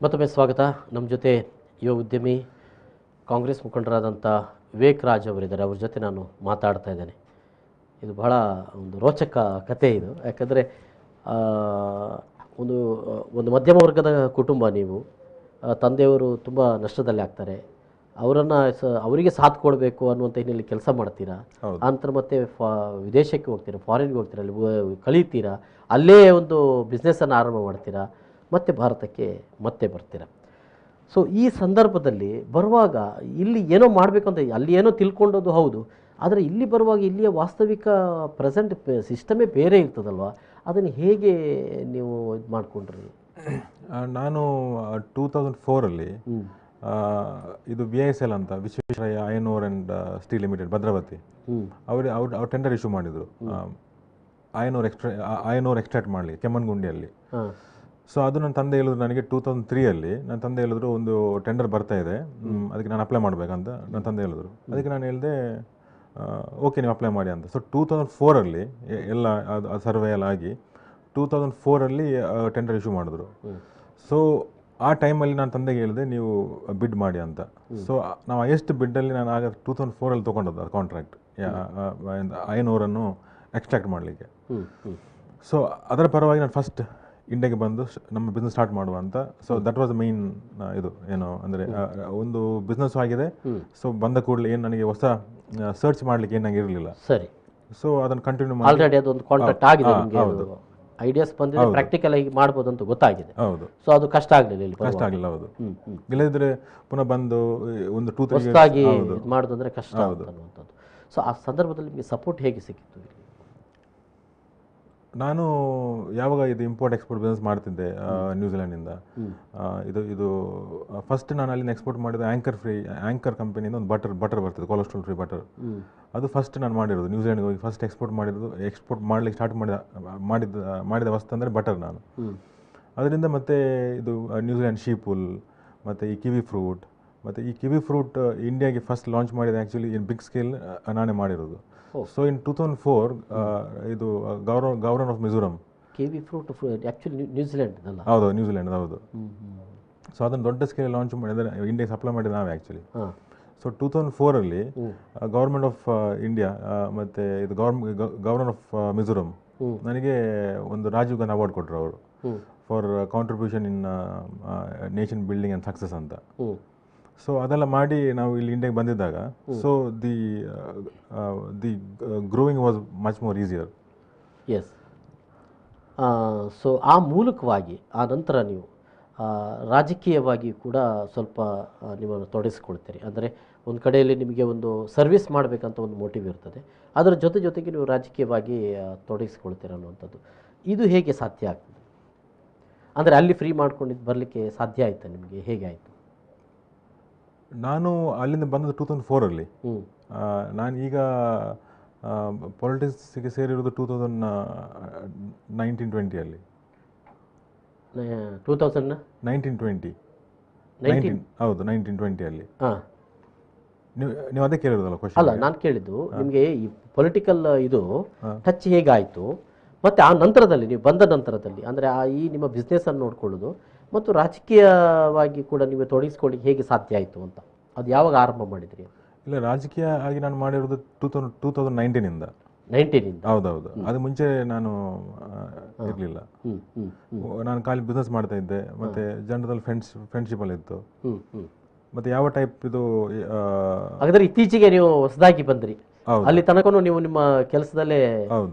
ಮತ್ತೊಮ್ಮೆ ಸ್ವಾಗತ. ನಮ್ಮ ಜೊತೆ ಯುವ ಉದ್ಯಮಿ ಕಾಂಗ್ರೆಸ್ ಮುಖಂಡರಾದಂಥ ವಿವೇಕ್ ರಾಜ್ ಅವರಿದ್ದಾರೆ. ಅವ್ರ ಜೊತೆ ನಾನು ಮಾತಾಡ್ತಾ ಇದ್ದೇನೆ. ಇದು ಬಹಳ ಒಂದು ರೋಚಕ ಕತೆ ಇದು. ಯಾಕಂದರೆ ಒಂದು ಒಂದು ಮಧ್ಯಮ ವರ್ಗದ ಕುಟುಂಬ ನೀವು. ತಂದೆಯವರು ತುಂಬ ನಷ್ಟದಲ್ಲಿ ಆಗ್ತಾರೆ. ಅವರನ್ನು ಅವರಿಗೆ ಸಾಥ್ ಕೊಡಬೇಕು ಅನ್ನುವಂಥ ಹಿನ್ನೆಲೆ ಕೆಲಸ ಮಾಡ್ತೀರಾ. ನಂತರ ಮತ್ತೆ ವಿದೇಶಕ್ಕೆ ಹೋಗ್ತೀರಾ, ಫಾರಿನ್ಗೆ ಹೋಗ್ತೀರಾ, ಅಲ್ಲಿ ಕಳೀತೀರಾ, ಅಲ್ಲೇ ಒಂದು ಬಿಸ್ನೆಸ್ಸನ್ನು ಆರಂಭ ಮಾಡ್ತೀರಾ, ಮತ್ತೆ ಭಾರತಕ್ಕೆ ಮತ್ತೆ ಬರ್ತೀರಾ. ಸೊ ಈ ಸಂದರ್ಭದಲ್ಲಿ ಬರುವಾಗ ಇಲ್ಲಿ ಏನೋ ಮಾಡಬೇಕು ಅಂತ ಅಲ್ಲಿ ಏನೋ ತಿಳ್ಕೊಂಡೋದು ಹೌದು, ಆದರೆ ಇಲ್ಲಿ ಬರುವಾಗ ಇಲ್ಲಿಯ ವಾಸ್ತವಿಕ ಪ್ರೆಸೆಂಟ್ ಸಿಸ್ಟಮೇ ಬೇರೆ ಇರ್ತದಲ್ವ, ಅದನ್ನು ಹೇಗೆ ನೀವು ಇದು ಮಾಡಿಕೊಂಡ್ರಿ? ನಾನು 2004 ಇದು VISL ಅಂತ ವಿಶ್ವೇಶ್ವರಯ್ಯ ಐನೋರ್ ಆ್ಯಂಡ್ ಸ್ಟೀಲ್ ಲಿಮಿಟೆಡ್ ಭದ್ರಾವತಿ, ಅವ್ರು ಟೆಂಡರ್ ಇಶ್ಯೂ ಮಾಡಿದರು ಐನೋರ್ ಎಕ್ಸ್ಟ್ರಾಕ್ಟ್ ಮಾಡಲಿ ಕೆಮ್ಮಣ್ಣುಗುಂಡಿಯಲ್ಲಿ. ಸೊ ಅದು ನನ್ನ ತಂದೆ ಹೇಳಿದ್ರು ನನಗೆ 2003 ನನ್ನ ತಂದೆ ಹೇಳಿದ್ರು ಒಂದು ಟೆಂಡರ್ ಬರ್ತಾ ಇದೆ, ಅದಕ್ಕೆ ನಾನು ಅಪ್ಲೈ ಮಾಡಬೇಕಂತ ನನ್ನ ತಂದೆ ಹೇಳಿದ್ರು. ಅದಕ್ಕೆ ನಾನು ಹೇಳಿದೆ ಓಕೆ ನೀವು ಅಪ್ಲೈ ಮಾಡಿ ಅಂತ. ಸೊ 2004 ಎಲ್ಲ ಅದು ಸರ್ವೆ ಎಲ್ಲ ಆಗಿ 2004 ಟೆಂಡರ್ ಇಶ್ಯೂ ಮಾಡಿದ್ರು. ಸೊ ಆ ಟೈಮಲ್ಲಿ ನಾನು ತಂದೆಗೆ ಹೇಳಿದೆ ನೀವು ಬಿಡ್ ಮಾಡಿ ಅಂತ. ಸೊ ನಾವು ಹೈಯೆಸ್ಟ್ ಬಿಡ್ಡಲ್ಲಿ ನಾನು ಆಗ 2004 ತೊಗೊಂಡದ್ದು ಕಾಂಟ್ರಾಕ್ಟ್ ಐನೂರನ್ನು ಎಕ್ಸ್ಟ್ರಾಕ್ಟ್ ಮಾಡಲಿಕ್ಕೆ. ಸೊ ಅದರ ಪರವಾಗಿ ನಾನು ಫಸ್ಟ್ ಇಂಡಿಯಾಗೆ ಬಂದು ನಮ್ಮ ಬಿಸ್ನೆಸ್ ಸ್ಟಾರ್ಟ್ ಮಾಡುವ ಅಂತ. So that was the main ಇದು ಏನು ಅಂದರೆ ಒಂದು ಬಿಸ್ನೆಸ್ ಆಗಿದೆ. ಸೊ ಬಂದ ಕೂಡಲೇ ಏನು ನನಗೆ ಹೊಸ ಸರ್ಚ್ ಮಾಡಲಿಕ್ಕೆ ಏನು ನನಗೆ ಇರಲಿಲ್ಲ. ಸರಿ. ಸೊ ಅದನ್ನು ಕಂಟಿನ್ಯೂ ಮಾಡಿ ಆಲ್ರೆಡಿ ಅದೊಂದು ಕಾಂಟ್ರಾಕ್ಟ್ ಆಗಿದೆ, ಐಡಿಯಾಸ್ ಬಂದಿದೆ, ಪ್ರಾಕ್ಟಿಕಲ್ ಆಗಿ ಮಾಡ್ಬೋದು ಅಂತ ಗೊತ್ತಾಗಿದೆ. ಹೌದು. ಸೊ ಅದು ಕಷ್ಟ ಆಗಲಿಲ್ಲ, ಇಲ್ಲಿ ಕಷ್ಟ ಆಗಲಿಲ್ಲ. ಹೌದು. ಇಲ್ಲದಿದ್ರೆ ಪುನಃ ಬಂದು ಒಂದು 2-3 ಹೊಸದಾಗಿ ಮಾಡೋದು ಅಂದರೆ ಕಷ್ಟ ಅನ್ನುವಂಥದ್ದು. ಸೊ ಆ ಸಂದರ್ಭದಲ್ಲಿ ನಿಮಗೆ ಸಪೋರ್ಟ್ ಹೇಗೆ ಸಿಕ್ಕಿತ್ತು? ನಾನು ಯಾವಾಗ ಇದು ಇಂಪೋರ್ಟ್ ಎಕ್ಸ್ಪೋರ್ಟ್ ಬಿಸ್ನೆಸ್ ಮಾಡ್ತಿದ್ದೆ ನ್ಯೂಜಿಲೆಂಡಿಂದ, ಇದು ಫಸ್ಟ್ ನಾನು ಅಲ್ಲಿಂದ ಎಕ್ಸ್ಪೋರ್ಟ್ ಮಾಡಿದ ಆ್ಯಂಕರ್ ಕಂಪನಿಯಿಂದ ಒಂದು ಬಟರ್ ಬರ್ತದೆ, ಕೊಲೆಸ್ಟ್ರಾಲ್ ಫ್ರೀ ಬಟರ್. ಅದು ಫಸ್ಟ್ ನಾನು ಮಾಡಿರೋದು ನ್ಯೂಜಿಲೆಂಡ್ಗೆ ಹೋಗಿ ಫಸ್ಟ್ ಎಕ್ಸ್ಪೋರ್ಟ್ ಮಾಡಲಿಕ್ಕೆ ಸ್ಟಾರ್ಟ್ ಮಾಡಿದ ವಸ್ತು ಅಂದರೆ ಬಟರ್ ನಾನು. ಅದರಿಂದ ಮತ್ತೆ ಇದು ನ್ಯೂಜಿಲೆಂಡ್ ಶೀಪುಲ್ ಮತ್ತು ಈ ಕಿವಿ ಫ್ರೂಟ್, ಮತ್ತು ಈ ಕಿವಿ ಫ್ರೂಟ್ ಇಂಡಿಯಾಗೆ ಫಸ್ಟ್ ಲಾಂಚ್ ಮಾಡಿದೆ ಆ್ಯಕ್ಚುಲಿ ಇನ್ ಬಿಗ್ ಸ್ಕೇಲ್ ನಾನೇ ಮಾಡಿರೋದು. ಸೊ ಇನ್ 2004 ಇದು governor of Mizoram, kiwi fruit actually New Zealand ಅಲ್ಲ? ಹೌದು, ನ್ಯೂಜಿಲೆಂಡ್ ಹೌದು. ಸೊ ಅದನ್ನು ದೊಡ್ಡ ಸ್ಕೇಲ್ ಲಾಂಚ್ ಮಾಡಿದರೆ ಇಂಡಿಯಾಗೆ ಸಪ್ಲೈ ಮಾಡಿದ ನಾವೇ actually. So 2004 government of India ಮತ್ತು ಇದು ಗವರ್ನರ್ ಆಫ್ ಮಿಜೋರಂ ನನಗೆ ಒಂದು ರಾಜೀವ್ ಗಾಂಧಿ ಅವಾರ್ಡ್ ಕೊಟ್ಟರು ಅವರು for contribution in nation building and success ಅಂತ. ಸೊ ಅದೆಲ್ಲ ಮಾಡಿ ನಾವು ಇಲ್ಲಿ ಇಂಡಿಯಾಗೆ ಬಂದಿದ್ದಾಗ so the growing was much more easier. Yes. So ಆ ಮೂಲಕವಾಗಿ ಆ ನಂತರ ನೀವು ರಾಜಕೀಯವಾಗಿ ಕೂಡ ಸ್ವಲ್ಪ ನಿಮ್ಮನ್ನು ತೊಡಗಿಸ್ಕೊಳ್ತೀರಿ. ಅಂದರೆ ಒಂದು ಕಡೆಯಲ್ಲಿ ನಿಮಗೆ ಒಂದು ಸರ್ವಿಸ್ ಮಾಡಬೇಕಂತ ಒಂದು ಮೋಟಿವ್ ಇರ್ತದೆ, ಅದರ ಜೊತೆಗೆ ನೀವು ರಾಜಕೀಯವಾಗಿ ತೊಡಗಿಸ್ಕೊಳ್ತೀರ ಅನ್ನುವಂಥದ್ದು. ಇದು ಹೇಗೆ ಸಾಧ್ಯ ಆಗ್ತದೆ? ಅಂದರೆ ಅಲ್ಲಿ ಫ್ರೀ ಮಾಡ್ಕೊಂಡಿದ್ದು ಬರಲಿಕ್ಕೆ ಸಾಧ್ಯ ಆಯಿತಾ ನಿಮಗೆ? ಹೇಗೆ ಆಯಿತು? ನಾನು ಅಲ್ಲಿಂದ ಬಂದದ್ದು 2004. ನಾನು ಈಗ ಪಾಲಿಟಿಕ್ಸ್ಗೆ ಸೇರಿರೋದು 2019-20 ಹೌದು, 1920. ನೀವು ಅದೇ ಕೇಳಿರೋದಲ್ಲ ಕ್ವಶನ್? ಅಲ್ಲ, ನಾನು ಕೇಳಿದ್ದು ನಿಮಗೆ ಈ ಪೊಲಿಟಿಕಲ್ ಇದು ಟಚ್ ಹೇಗಾಯಿತು, ಮತ್ತು ಆ ನಂತರದಲ್ಲಿ ನೀವು ಬಂದ ನಂತರದಲ್ಲಿ ಅಂದರೆ ಈ ನಿಮ್ಮ ಬಿಸ್ನೆಸ್ಸನ್ನು ನೋಡ್ಕೊಳ್ಳೋದು ಮತ್ತು ರಾಜಕೀಯವಾಗಿ ಕೂಡ ನೀವು ತೊಡಗಿಸ್ಕೊಳ್ಳಿಕ್ಕೆ ಹೇಗೆ ಸಾಧ್ಯ ಆಯಿತು ಅಂತ, ಅದು ಯಾವಾಗ ಆರಂಭ ಮಾಡಿದ್ರಿ? ಇಲ್ಲ, ರಾಜಕೀಯ ಆಗಿ ನಾನು ಮಾಡಿರೋದು 2019 ಹೌದೌದು. ಅದು ಮುಂಚೆ ನಾನು ಇರಲಿಲ್ಲ. ನಾನು ಖಾಲಿ ಬಿಸ್ನೆಸ್ ಮಾಡ್ತಾ ಇದ್ದೆ, ಮತ್ತೆ ಜನರಲ್ ಫ್ರೆಂಡ್ಶಿಪ್ ಅಲ್ಲಿ ಇತ್ತು. ಮತ್ತೆ ಯಾವ ಟೈಪ್ ಇದು ಹಾಗಾದ್ರೆ ಇತ್ತೀಚೆಗೆ ನೀವು ಹೊಸದಾಗಿ ಬಂದ್ರಿ, ಅಲ್ಲಿ ತನಕನೂ ನೀವು ನಿಮ್ಮ ಕೆಲಸದಲ್ಲೇ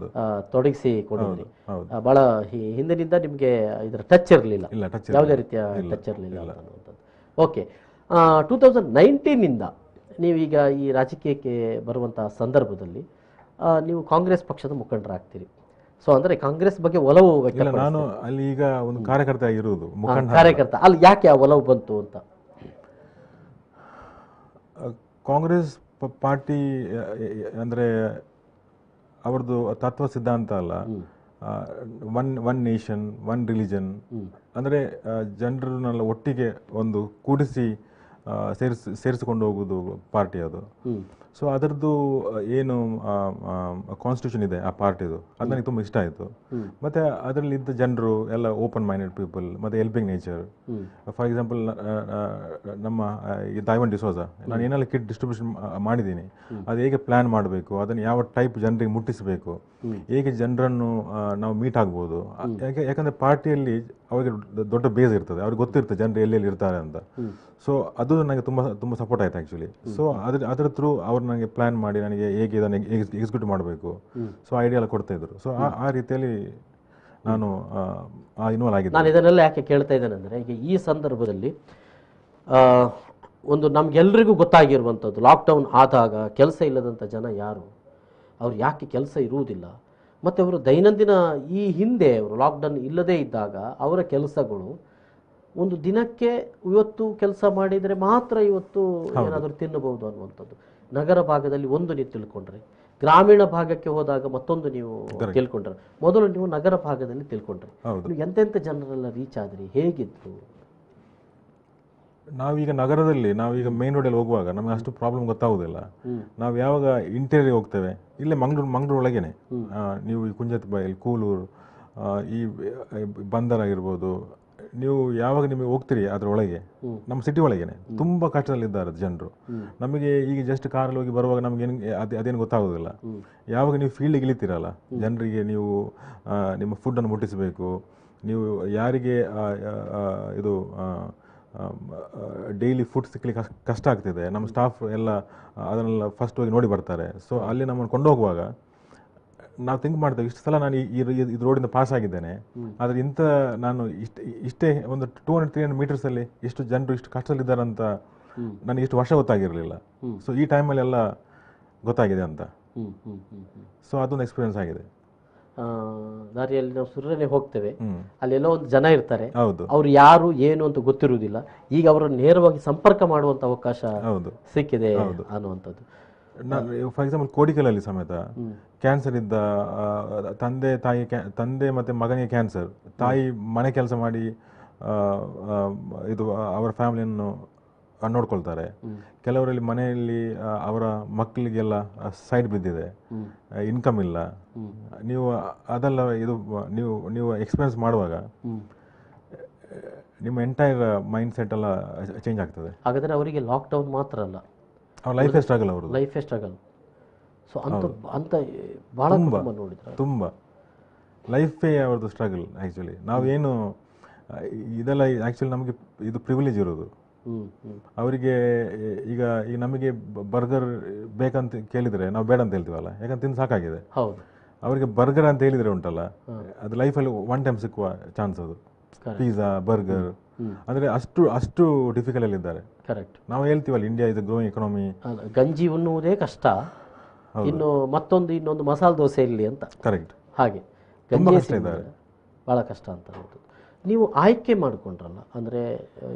ತೊಡಗಿಸಿಕೊಂಡಿದ್ರಿ. ಬಹಳ ಹಿಂದಿನಿಂದ ನಿಮಗೆ ಇದರ ಟಚ್ ಇರಲಿಲ್ಲ, ಯಾವುದೇ ರೀತಿಯ ಟಚ್ ಇರಲಿಲ್ಲ ಅನ್ನುವಂಥದ್ದು. ಓಕೆ, 2019 ನೀವೀಗ ಈ ರಾಜಕೀಯಕ್ಕೆ ಬರುವಂತಹ ಸಂದರ್ಭದಲ್ಲಿ ನೀವು ಕಾಂಗ್ರೆಸ್ ಪಕ್ಷದ ಮುಖಂಡರಾಗ್ತೀರಿ. ಸೊ ಅಂದರೆ ಕಾಂಗ್ರೆಸ್ ಬಗ್ಗೆ ಒಲವು ವ್ಯಕ್ತಪಡಿಸ್ತೀರಿ. ನಾನು ಅಲ್ಲಿ ಈಗ ಒಂದು ಕಾರ್ಯಕರ್ತ ಆಗಿರುವುದು, ಕಾರ್ಯಕರ್ತ. ಅಲ್ಲಿ ಯಾಕೆ ಆ ಒಲವು ಬಂತು ಅಂತ? ಕಾಂಗ್ರೆಸ್ ಪಾರ್ಟಿ ಅಂದರೆ ಅವ್ರದ್ದು ತತ್ವ ಸಿದ್ಧಾಂತ ಅಲ್ಲ, ಒನ್ ನೇಷನ್ ಒನ್ ರಿಲಿಜನ್, ಅಂದರೆ ಜನರನ್ನೆಲ್ಲ ಒಟ್ಟಿಗೆ ಒಂದು ಕೂಡಿಸಿ ಸೇರಿಸಿಕೊಂಡು ಹೋಗೋದು ಪಾರ್ಟಿ ಅದು. ಸೊ ಅದರದ್ದು ಏನು ಕಾನ್ಸ್ಟಿಟ್ಯೂಷನ್ ಇದೆ ಆ ಪಾರ್ಟಿದು, ಅದು ನನಗೆ ತುಂಬ ಇಷ್ಟ ಆಯಿತು. ಮತ್ತು ಅದರಲ್ಲಿ ಇದ್ದ ಜನರು ಎಲ್ಲ ಓಪನ್ ಮೈಂಡೆಡ್ ಪೀಪಲ್ ಮತ್ತು ಹೆಲ್ಪಿಂಗ್ ನೇಚರ್. ಫಾರ್ ಎಕ್ಸಾಂಪಲ್ ನಮ್ಮ ಈ ದೈವನ್ ಡಿಸೋಜ, ನಾನು ಏನೆಲ್ಲ ಕಿಟ್ ಡಿಸ್ಟ್ರಿಬ್ಯೂಷನ್ ಮಾಡಿದ್ದೀನಿ, ಅದು ಹೇಗೆ ಪ್ಲ್ಯಾನ್ ಮಾಡಬೇಕು, ಅದನ್ನು ಯಾವ ಟೈಪ್ ಜನರಿಗೆ ಮುಟ್ಟಿಸಬೇಕು, ಹೇಗೆ ಜನರನ್ನು ನಾವು ಮೀಟ್ ಆಗ್ಬೋದು. ಯಾಕಂದರೆ ಪಾರ್ಟಿಯಲ್ಲಿ ಅವರಿಗೆ ದೊಡ್ಡ ಬೇಸ್ ಇರ್ತದೆ, ಅವ್ರಿಗೆ ಗೊತ್ತಿರ್ತದೆ ಜನರು ಎಲ್ಲೆಲ್ಲಿ ಇರ್ತಾರೆ ಅಂತ. ಸೊ ಅದು ನನಗೆ ತುಂಬ ತುಂಬ ಸಪೋರ್ಟ್ ಆಯಿತು ಆ್ಯಕ್ಚುಲಿ. ಸೊ ಅದರ ಥ್ರೂ ಅವ್ರು ನನಗೆ ಪ್ಲ್ಯಾನ್ ಮಾಡಿ ನನಗೆ ಹೇಗೆ ಇದನ್ನು ಎಕ್ಸಿಕ್ಯೂಟ್ ಮಾಡಬೇಕು, ಸೊ ಐಡಿಯಾ ಎಲ್ಲ ಕೊಡ್ತಾಯಿದ್ರು. ಸೊ ಆ ರೀತಿಯಲ್ಲಿ ನಾನು ಇನ್ವಾಲ್ವ್ ಆಗಿದ್ದೆ. ನಾನು ಇದನ್ನೆಲ್ಲ ಯಾಕೆ ಕೇಳ್ತಾ ಇದ್ದೇನೆ ಅಂದರೆ, ಈಗ ಈ ಸಂದರ್ಭದಲ್ಲಿ ಒಂದು ನಮಗೆಲ್ಲರಿಗೂ ಗೊತ್ತಾಗಿರುವಂಥದ್ದು, ಲಾಕ್ಡೌನ್ ಆದಾಗ ಕೆಲಸ ಇಲ್ಲದಂಥ ಜನ ಯಾರು, ಅವ್ರು ಯಾಕೆ ಕೆಲಸ ಇರುವುದಿಲ್ಲ, ಮತ್ತು ಅವರು ದೈನಂದಿನ ಈ ಹಿಂದೆ ಅವರು ಲಾಕ್ಡೌನ್ ಇಲ್ಲದೇ ಇದ್ದಾಗ ಅವರ ಕೆಲಸಗಳು ಒಂದು ದಿನಕ್ಕೆ ಇವತ್ತು ಕೆಲಸ ಮಾಡಿದರೆ ಮಾತ್ರ ಇವತ್ತು ಏನಾದರೂ ತಿನ್ನಬಹುದು ಅನ್ನುವಂಥದ್ದು. ನಗರ ಭಾಗದಲ್ಲಿ ಒಂದು ನೀವು ತಿಳ್ಕೊಂಡ್ರೆ, ಗ್ರಾಮೀಣ ಭಾಗಕ್ಕೆ ಹೋದಾಗ ಮತ್ತೊಂದು ನೀವು ತಿಳ್ಕೊಂಡ್ರೆ, ಮೊದಲು ನೀವು ನಗರ ಭಾಗದಲ್ಲಿ ತಿಳ್ಕೊಂಡ್ರೆ ನೀವು ಎಂತೆಂಥ ಜನರೆಲ್ಲ ರೀಚ್ ಆದ್ರಿ, ಹೇಗಿದ್ರು? ನಾವೀಗ ನಗರದಲ್ಲಿ ನಾವೀಗ ಮೇನ್ ರೋಡಲ್ಲಿ ಹೋಗುವಾಗ ನಮಗೆ ಅಷ್ಟು ಪ್ರಾಬ್ಲಮ್ ಗೊತ್ತಾಗೋದಿಲ್ಲ. ನಾವು ಯಾವಾಗ ಇಂಟೀರಿಯರ್ ಹೋಗ್ತೇವೆ, ಇಲ್ಲೇ ಮಂಗಳೂರು ಒಳಗೇನೆ, ನೀವು ಈ ಕುಂಜತ್ಬೈಲ್, ಕೂಲೂರು, ಈ ಬಂದರ್ ಆಗಿರ್ಬೋದು, ನೀವು ಯಾವಾಗ ನಿಮಗೆ ಹೋಗ್ತೀರಿ ಅದರೊಳಗೆ, ನಮ್ಮ ಸಿಟಿ ಒಳಗೇನೆ ತುಂಬ ಕಷ್ಟದಲ್ಲಿದ್ದಾರೆ ಜನರು. ನಮಗೆ ಈಗ ಜಸ್ಟ್ ಕಾರಲ್ಲಿ ಹೋಗಿ ಬರುವಾಗ ನಮಗೇನು ಅದೇನು ಗೊತ್ತಾಗೋದಿಲ್ಲ. ಯಾವಾಗ ನೀವು ಫೀಲ್ಡಿಗೆ ಇಳಿತೀರಲ್ಲ, ಜನರಿಗೆ ನೀವು ನಿಮ್ಮ ಫುಡ್ಡನ್ನು ಮುಟ್ಟಿಸಬೇಕು, ನೀವು ಯಾರಿಗೆ ಇದು ಡೈಲಿ ಫುಡ್ ಸಿಕ್ಕಲಿಕ್ಕೆ ಕಷ್ಟ ಆಗ್ತಿದೆ, ನಮ್ಮ ಸ್ಟಾಫ್ ಎಲ್ಲ ಅದನ್ನೆಲ್ಲ ಫಸ್ಟ್ ಹೋಗಿ ನೋಡಿ ಬರ್ತಾರೆ. ಸೊ ಅಲ್ಲಿ ನಮ್ಮನ್ನು ಕೊಂಡೋಗುವಾಗ ನಾವು ಥಿಂಕ್ ಮಾಡ್ತೇವೆ, ಇಷ್ಟು ಸಲ ನಾನು ಇದು ರೋಡಿಂದ ಪಾಸ್ ಆಗಿದ್ದೇನೆ, ಆದರೆ ನಾನು ಇಷ್ಟೇ ಒಂದು 200-300 ಮೀಟರ್ಸಲ್ಲಿ ಇಷ್ಟು ಜನರು ಇಷ್ಟು ಕಷ್ಟದಲ್ಲಿದ್ದಾರೆ ಅಂತ ನನಗೆ ಇಷ್ಟು ವರ್ಷ ಗೊತ್ತಾಗಿರಲಿಲ್ಲ. ಸೊ ಈ ಟೈಮಲ್ಲಿ ಎಲ್ಲ ಗೊತ್ತಾಗಿದೆ ಅಂತ. ಸೊ ಅದೊಂದು ಎಕ್ಸ್ಪೀರಿಯನ್ಸ್ ಆಗಿದೆ. ದಾರಿಯಲ್ಲಿ ನಾವು ಸುರನೆ ಹೋಗ್ತೇವೆ, ಅಲ್ಲೆಲ್ಲ ಒಂದು ಜನ ಇರ್ತಾರೆ, ಹೌದು, ಅವ್ರು ಯಾರು ಏನು ಅಂತ ಗೊತ್ತಿರುವುದಿಲ್ಲ. ಈಗ ಅವರನ್ನು ನೇರವಾಗಿ ಸಂಪರ್ಕ ಮಾಡುವಂತ ಅವಕಾಶ ಸಿಕ್ಕಿದೆ ಅನ್ನುವಂಥದ್ದು. ಫಾರ್ ಎಕ್ಸಾಂಪಲ್ ಕೋಡಿಕಲಲ್ಲಿ ಸಮೇತ ಕ್ಯಾನ್ಸರ್ ಇದ್ದ ತಂದೆ ಮತ್ತೆ ಮಗನಿಗೆ ಕ್ಯಾನ್ಸರ್, ತಾಯಿ ಮನೆ ಕೆಲಸ ಮಾಡಿ ಇದು ಅವರ ಫ್ಯಾಮಿಲಿಯನ್ನು ನೋಡ್ಕೊಳ್ತಾರೆ. ಕೆಲವರಲ್ಲಿ ಮನೆಯಲ್ಲಿ ಅವರ ಮಕ್ಕಳಿಗೆಲ್ಲ ಸೈಡ್ ಬಿದ್ದಿದೆ, ಇನ್ಕಮ್ ಇಲ್ಲ. ನೀವು ಅದೆಲ್ಲ ನೀವು ಎಕ್ಸ್ಪೀರಿಯನ್ಸ್ ಮಾಡುವಾಗ ನಿಮ್ಮ ಎಂಟೈರ್ ಮೈಂಡ್ ಸೆಟ್ ಎಲ್ಲ ಚೇಂಜ್ ಆಗ್ತದೆ. ಹಾಗಾದರೆ ಅವರಿಗೆ ಲಾಕ್ಡೌನ್ ಮಾತ್ರ ಅಲ್ಲ, ಅವ್ರ ಲೈಫೇ ಸ್ಟ್ರಗಲ್, ಅವರು ಲೈಫೇ ಸ್ಟ್ರಗಲ್. ಸೊ ಅಂತ ಭಾಳ ನೋಡಿದ್ರೆ ತುಂಬ ಲೈಫೇ ಅವ್ರದ್ದು ಸ್ಟ್ರಗಲ್. ಆ್ಯಕ್ಚುಲಿ ನಾವೇನು ಇದೆಲ್ಲ ಆ್ಯಕ್ಚುಲಿ ನಮಗೆ ಇದು ಪ್ರಿವಿಲೇಜ್ ಇರೋದು. ಅವರಿಗೆ ಈಗ ನಮಗೆ ಬರ್ಗರ್ ಬೇಕಂತ ಕೇಳಿದರೆ ನಾವು ಬೇಡ ಅಂತ ಹೇಳ್ತೀವಲ್ಲ, ಯಾಕಂತ ತಿಂದು ಸಾಕಾಗಿದೆ. ಹೌದು, ಅವರಿಗೆ ಬರ್ಗರ್ ಅಂತ ಹೇಳಿದರೆ ಉಂಟಲ್ಲ, ಅದು ಲೈಫಲ್ಲಿ ಒನ್ ಟೈಮ್ ಸಿಕ್ಕುವ ಚಾನ್ಸ್ ಅದು. ಪಿಜ್ಜಾ, ಬರ್ಗರ್ ಅಂದರೆ ಅಷ್ಟು ಡಿಫಿಕಲ್ಟ್ ಇದ್ದಾರೆ. ಕರೆಕ್ಟ್. ನಾವು ಹೇಳ್ತೀವಲ್ಲ, ಇಂಡಿಯಾ ಇಸ್ ಗ್ರೋಯಿಂಗ್ ಎಕಾನಮಿ, ಗಂಜಿ ಉಣ್ಣುವುದೇ ಕಷ್ಟ, ಇನ್ನು ಇನ್ನೊಂದು ಮಸಾಲೆ ದೋಸೆ ಇಲ್ಲಿ ಅಂತ. ಕರೆಕ್ಟ್. ಹಾಗೆ ಭಾಳ ಕಷ್ಟ ಅಂತ ಹೌದು. ನೀವು ಆಯ್ಕೆ ಮಾಡಿಕೊಂಡ್ರಲ್ಲ, ಅಂದರೆ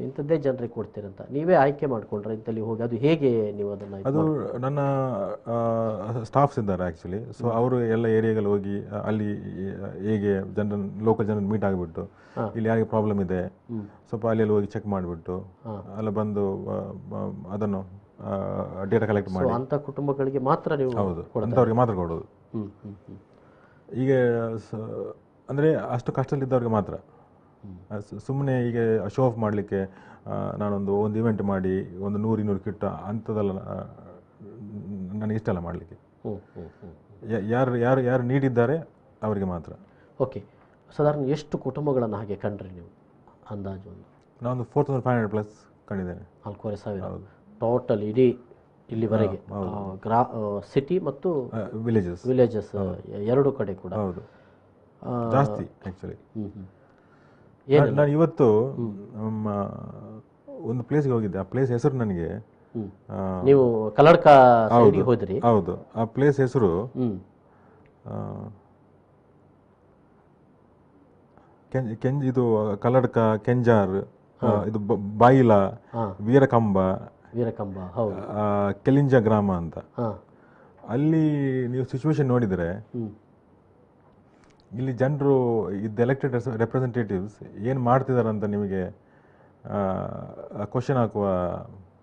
ಇಂಥದ್ದೇ ಜನರಿಗೆ ಕೊಡ್ತೀರಂತ ನೀವೇ ಆಯ್ಕೆ ಮಾಡಿಕೊಂಡ್ರೆ ಇಂಥಲ್ಲಿ ಹೋಗಿ, ಅದು ಹೇಗೆ ನೀವು ಅದನ್ನು? ಅದು ನನ್ನ ಸ್ಟಾಫ್ಸ್ ಇದ್ದಾರೆ ಆ್ಯಕ್ಚುಲಿ. ಸೊ ಅವರು ಎಲ್ಲ ಏರಿಯಾಗಳು ಹೋಗಿ ಅಲ್ಲಿ ಹೇಗೆ ಲೋಕಲ್ ಜನರನ್ನು ಮೀಟ್ ಆಗಿಬಿಟ್ಟು, ಇಲ್ಲಿ ಯಾರಿಗೆ ಪ್ರಾಬ್ಲಮ್ ಇದೆ ಸ್ವಲ್ಪ ಅಲ್ಲಿ ಹೋಗಿ ಚೆಕ್ ಮಾಡಿಬಿಟ್ಟು ಅಲ್ಲ ಬಂದು ಅದನ್ನು ಡೇಟಾ ಕಲೆಕ್ಟ್ ಮಾಡಿ ಅಂಥ ಕುಟುಂಬಗಳಿಗೆ ಮಾತ್ರ ನೀವು? ಹೌದು, ಅಂಥವ್ರಿಗೆ ಮಾತ್ರ ಕೊಡೋದು. ಈಗ ಅಂದರೆ ಅಷ್ಟು ಕಷ್ಟದಲ್ಲಿದ್ದವ್ರಿಗೆ ಮಾತ್ರ. ಸುಮ್ಮನೆ ಈಗ ಶೋ ಆಫ್ ಮಾಡಲಿಕ್ಕೆ ನಾನೊಂದು ಇವೆಂಟ್ ಮಾಡಿ ಒಂದು 100-200 ಕಿಟ್ ಅಂಥದ್ದೆಲ್ಲ ನನಗೆ ಇಷ್ಟ ಅಲ್ಲ ಮಾಡಲಿಕ್ಕೆ. ಯಾರು ನೀಡಿದ್ದಾರೆ ಅವರಿಗೆ ಮಾತ್ರ. ಓಕೆ, ಸಾಧಾರಣ ಎಷ್ಟು ಕುಟುಂಬಗಳನ್ನು ಹಾಗೆ ಕಂಡ್ರಿ ನೀವು ಅಂದಾಜು? ನಾನೊಂದು 4500+ ಕಂಡಿದ್ದೇನೆ. 4000 ಟೋಟಲ್ ಇಡೀ ಇಲ್ಲಿವರೆಗೆ, ಸಿಟಿ ಮತ್ತು ವಿಲೇಜಸ್ ಎರಡು ಕಡೆ ಕೂಡ? ಹೌದು, ಜಾಸ್ತಿ ಆ್ಯಕ್ಚುಲಿ. ನಾನು ಇವತ್ತು ಒಂದು ಪ್ಲೇಸ್ಗೆ ಹೋಗಿದ್ದೆ. ಆ ಪ್ಲೇಸ್ ಹೆಸರು ನನಗೆ, ನೀವು ಕಲ್ಲಡ್ಕ ಹೋದ್ರಿ? ಹೌದು, ಆ ಪ್ಲೇಸ್ ಹೆಸರು ಇದು ಕಲ್ಲಡ್ಕ, ಕೆಂಜಾರ್, ಇದು ಬಾಯಿಲ, ವೀರಕಂಬ, ಕೆಲಿಂಜ ಗ್ರಾಮ ಅಂತ. ಅಲ್ಲಿ ನೀವು ಸಿಚುವೇಶನ್ ನೋಡಿದರೆ ಇಲ್ಲಿ ಜನರು ಇದು ಎಲೆಕ್ಟೆಡ್ ರೆಪ್ರೆಸೆಂಟೇಟಿವ್ಸ್ ಏನು ಮಾಡ್ತಿದ್ದಾರೆ ಅಂತ ನಿಮಗೆ ಕ್ವಶನ್ ಹಾಕುವ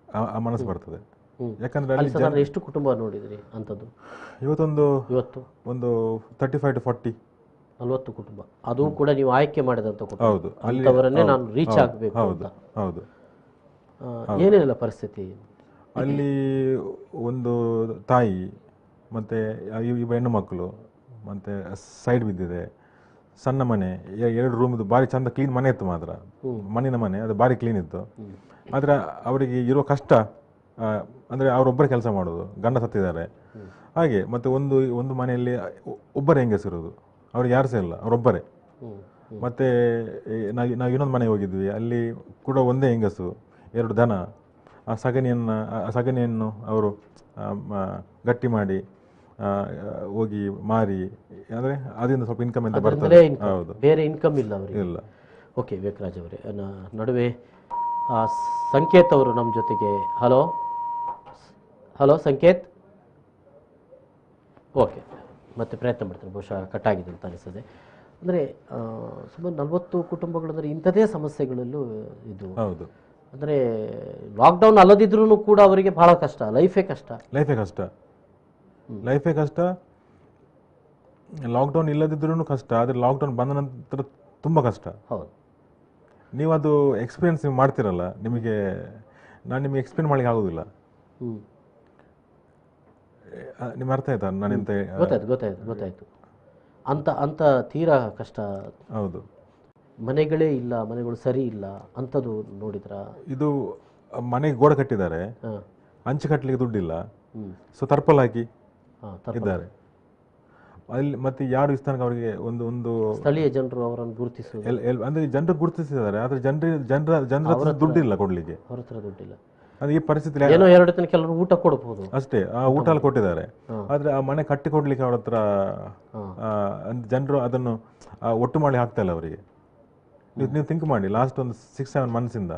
ಆ ಮನಸ್ಸು ಬರ್ತದೆ. ಹ್ಮ್. ಯಾಕಂದ್ರೆ ಅಲ್ಲಿ ಅಲ್ಲಿ ಸಾಧಾರಣ ಎಷ್ಟು ಕುಟುಂಬ ನೋಡಿದ್ರಿ ಅಂಥದ್ದು ಇವತ್ತು? ಒಂದು 35 to 40. 40 ಕುಟುಂಬ. ಅದು ಕೂಡ ನೀವು ಆಯ್ಕೆ ಮಾಡಿದಂಥ ಕುಟುಂಬ. ಹೌದು. ಅಂಥವರನ್ನೇ ನಾನು ರೀಚ್ ಆಗಬೇಕು ಅಂತ. ಹೌದು. ಏನೇನೆಲ್ಲ ಪರಿಸ್ಥಿತಿ ಅಲ್ಲಿ ಒಂದು ತಾಯಿ ಮತ್ತೆ ಇಬ್ಬರು ಹೆಣ್ಣು ಮಕ್ಕಳು, ಮತ್ತೆ ಸೈಡ್ ಬಿದ್ದಿದೆ, ಸಣ್ಣ ಮನೆ, 2 ರೂಮ್ ಇದು, ಭಾರಿ ಚಂದ ಕ್ಲೀನ್ ಮನೆ ಇತ್ತು ಮಾತ್ರ, ಮಣ್ಣಿನ ಮನೆ, ಅದು ಭಾರಿ ಕ್ಲೀನ್ ಇತ್ತು. ಆದರೆ ಅವರಿಗೆ ಇರೋ ಕಷ್ಟ ಅಂದರೆ ಅವರೊಬ್ಬರೇ ಕೆಲಸ ಮಾಡೋದು, ಗಂಡ ಸತ್ತಿದ್ದಾರೆ ಹಾಗೆ. ಮತ್ತು ಒಂದು ಮನೆಯಲ್ಲಿ ಒಬ್ಬರೇ ಹೆಂಗಸಿರೋದು, ಅವ್ರಿಗೆ ಯಾರು ಸಹ ಇಲ್ಲ, ಅವರೊಬ್ಬರೇ. ಮತ್ತು ನಾವು ಇನ್ನೊಂದು ಮನೆಗೆ ಹೋಗಿದ್ವಿ, ಅಲ್ಲಿ ಕೂಡ ಒಂದೇ ಹೆಂಗಸು, 2 ದನ. ಆ ಸಗಣಿಯನ್ನು ಅವರು ಗಟ್ಟಿ ಮಾಡಿ ಹೋಗಿ ಮಾರಿ, ಅಂದರೆ ಅದರಿಂದ ಸ್ವಲ್ಪ ಇನ್ಕಮ್ ಅಂತ ಬರ್ತದೆ. ಹೌದು, ಬೇರೆ ಇನ್ಕಮ್ ಇಲ್ಲ ಅವರಿಗೆ. ಇಲ್ಲ. ಓಕೆ ವಿವೇಕರಾಜ್ ಅವರೇ, ನಡುವೆ ಸಂಕೇತ್ ಅವರು ನಮ್ಮ ಜೊತೆಗೆ. ಹಲೋ ಸಂಕೇತ್. ಓಕೆ, ಮತ್ತೆ ಪ್ರಯತ್ನ ಮಾಡ್ತಾರೆ, ಬಹುಶಃ ಕಟ್ಟಾಗಿದೆ ಅಂತ ಅನಿಸ್ತದೆ. ಅಂದರೆ ಸುಮಾರು 40 ಕುಟುಂಬಗಳಂದರೆ ಇಂಥದೇ ಸಮಸ್ಯೆಗಳಲ್ಲೂ ಇದು. ಹೌದು. ಅಂದರೆ ಲಾಕ್ಡೌನ್ ಅಲ್ಲದಿದ್ರೂ ಕೂಡ ಅವರಿಗೆ ಬಹಳ ಕಷ್ಟ, ಲೈಫೇ ಕಷ್ಟ. ಲಾಕ್ಡೌನ್ ಇಲ್ಲದಿದ್ರೂ ಕಷ್ಟ, ಆದರೆ ಲಾಕ್ಡೌನ್ ಬಂದ ನಂತರ ತುಂಬ ಕಷ್ಟ. ಹೌದು. ನೀವು ಅದು ಎಕ್ಸ್ಪೀರಿಯನ್ಸ್ ನೀವು ಮಾಡ್ತಿರಲ್ಲ, ನಾನು ನಿಮಗೆ ಎಕ್ಸ್ಪ್ಲೇನ್ ಮಾಡಲಿಕ್ಕೆ ಆಗೋದಿಲ್ಲ. ನಿಮ್ಗೆ ಅರ್ಥ ಆಯ್ತಾ ನಾನೆಂತ? ಗೊತ್ತಾಯ್ತು. ಅಂತ ತೀರಾ ಕಷ್ಟ. ಹೌದು. ಮನೆಗಳೇ ಇಲ್ಲ, ಮನೆಗಳು ಸರಿ ಇಲ್ಲ ಅಂಥದ್ದು ನೋಡಿದ್ರ? ಇದು ಮನೆಗೆ ಗೋಡೆ ಕಟ್ಟಿದ್ದಾರೆ, ಹಂಚು ಕಟ್ಟಲಿಕ್ಕೆ ದುಡ್ಡಿಲ್ಲ, ಸೊ ತರ್ಪಲ್ ಹಾಕಿ ಇದ್ದಾರೆ ಅಲ್ಲಿ. ಮತ್ತೆ ಯಾರು ಇಸ್ತಾನಕ್ಕೆ ಅವರಿಗೆ ಒಂದು ಸ್ಥಳೀಯ ಜನರು ಅವರನ್ನು ಗುರುತಿಸುವುದು, ಅಂದ್ರೆ ಜನರು ಗುರುತಿಸಿದ್ದಾರೆ, ಆದ್ರೆ ಜನರ ದುಡ್ಡಿಲ್ಲ ಕೊಡ್ಲಿಕ್ಕೆ, ಅವ್ರ ಹತ್ರ ದುಡ್ಡಿಲ್ಲ. ಅದು ಈ ಪರಿಸ್ಥಿತಿ ಏನೋ 2 ದಿನ ಕೆಲವರು ಊಟ ಕೊಡಬಹುದು ಅಷ್ಟೇ, ಆ ಊಟ ಎಲ್ಲ ಕೊಟ್ಟಿದ್ದಾರೆ, ಆದ್ರೆ ಆ ಮನೆ ಕಟ್ಟಿ ಕೊಡ್ಲಿಕ್ಕೆ ಅವ್ರ ಹತ್ರ ಜನರು ಅದನ್ನು ಒಟ್ಟು ಮಾಡಿ ಹಾಕ್ತಾ ಇಲ್ಲ ಅವರಿಗೆ. ನೀವು ಥಿಂಕ್ ಮಾಡಿ, ಲಾಸ್ಟ್ ಒಂದು 6-7 ಮಂತ್ಸಿಂದ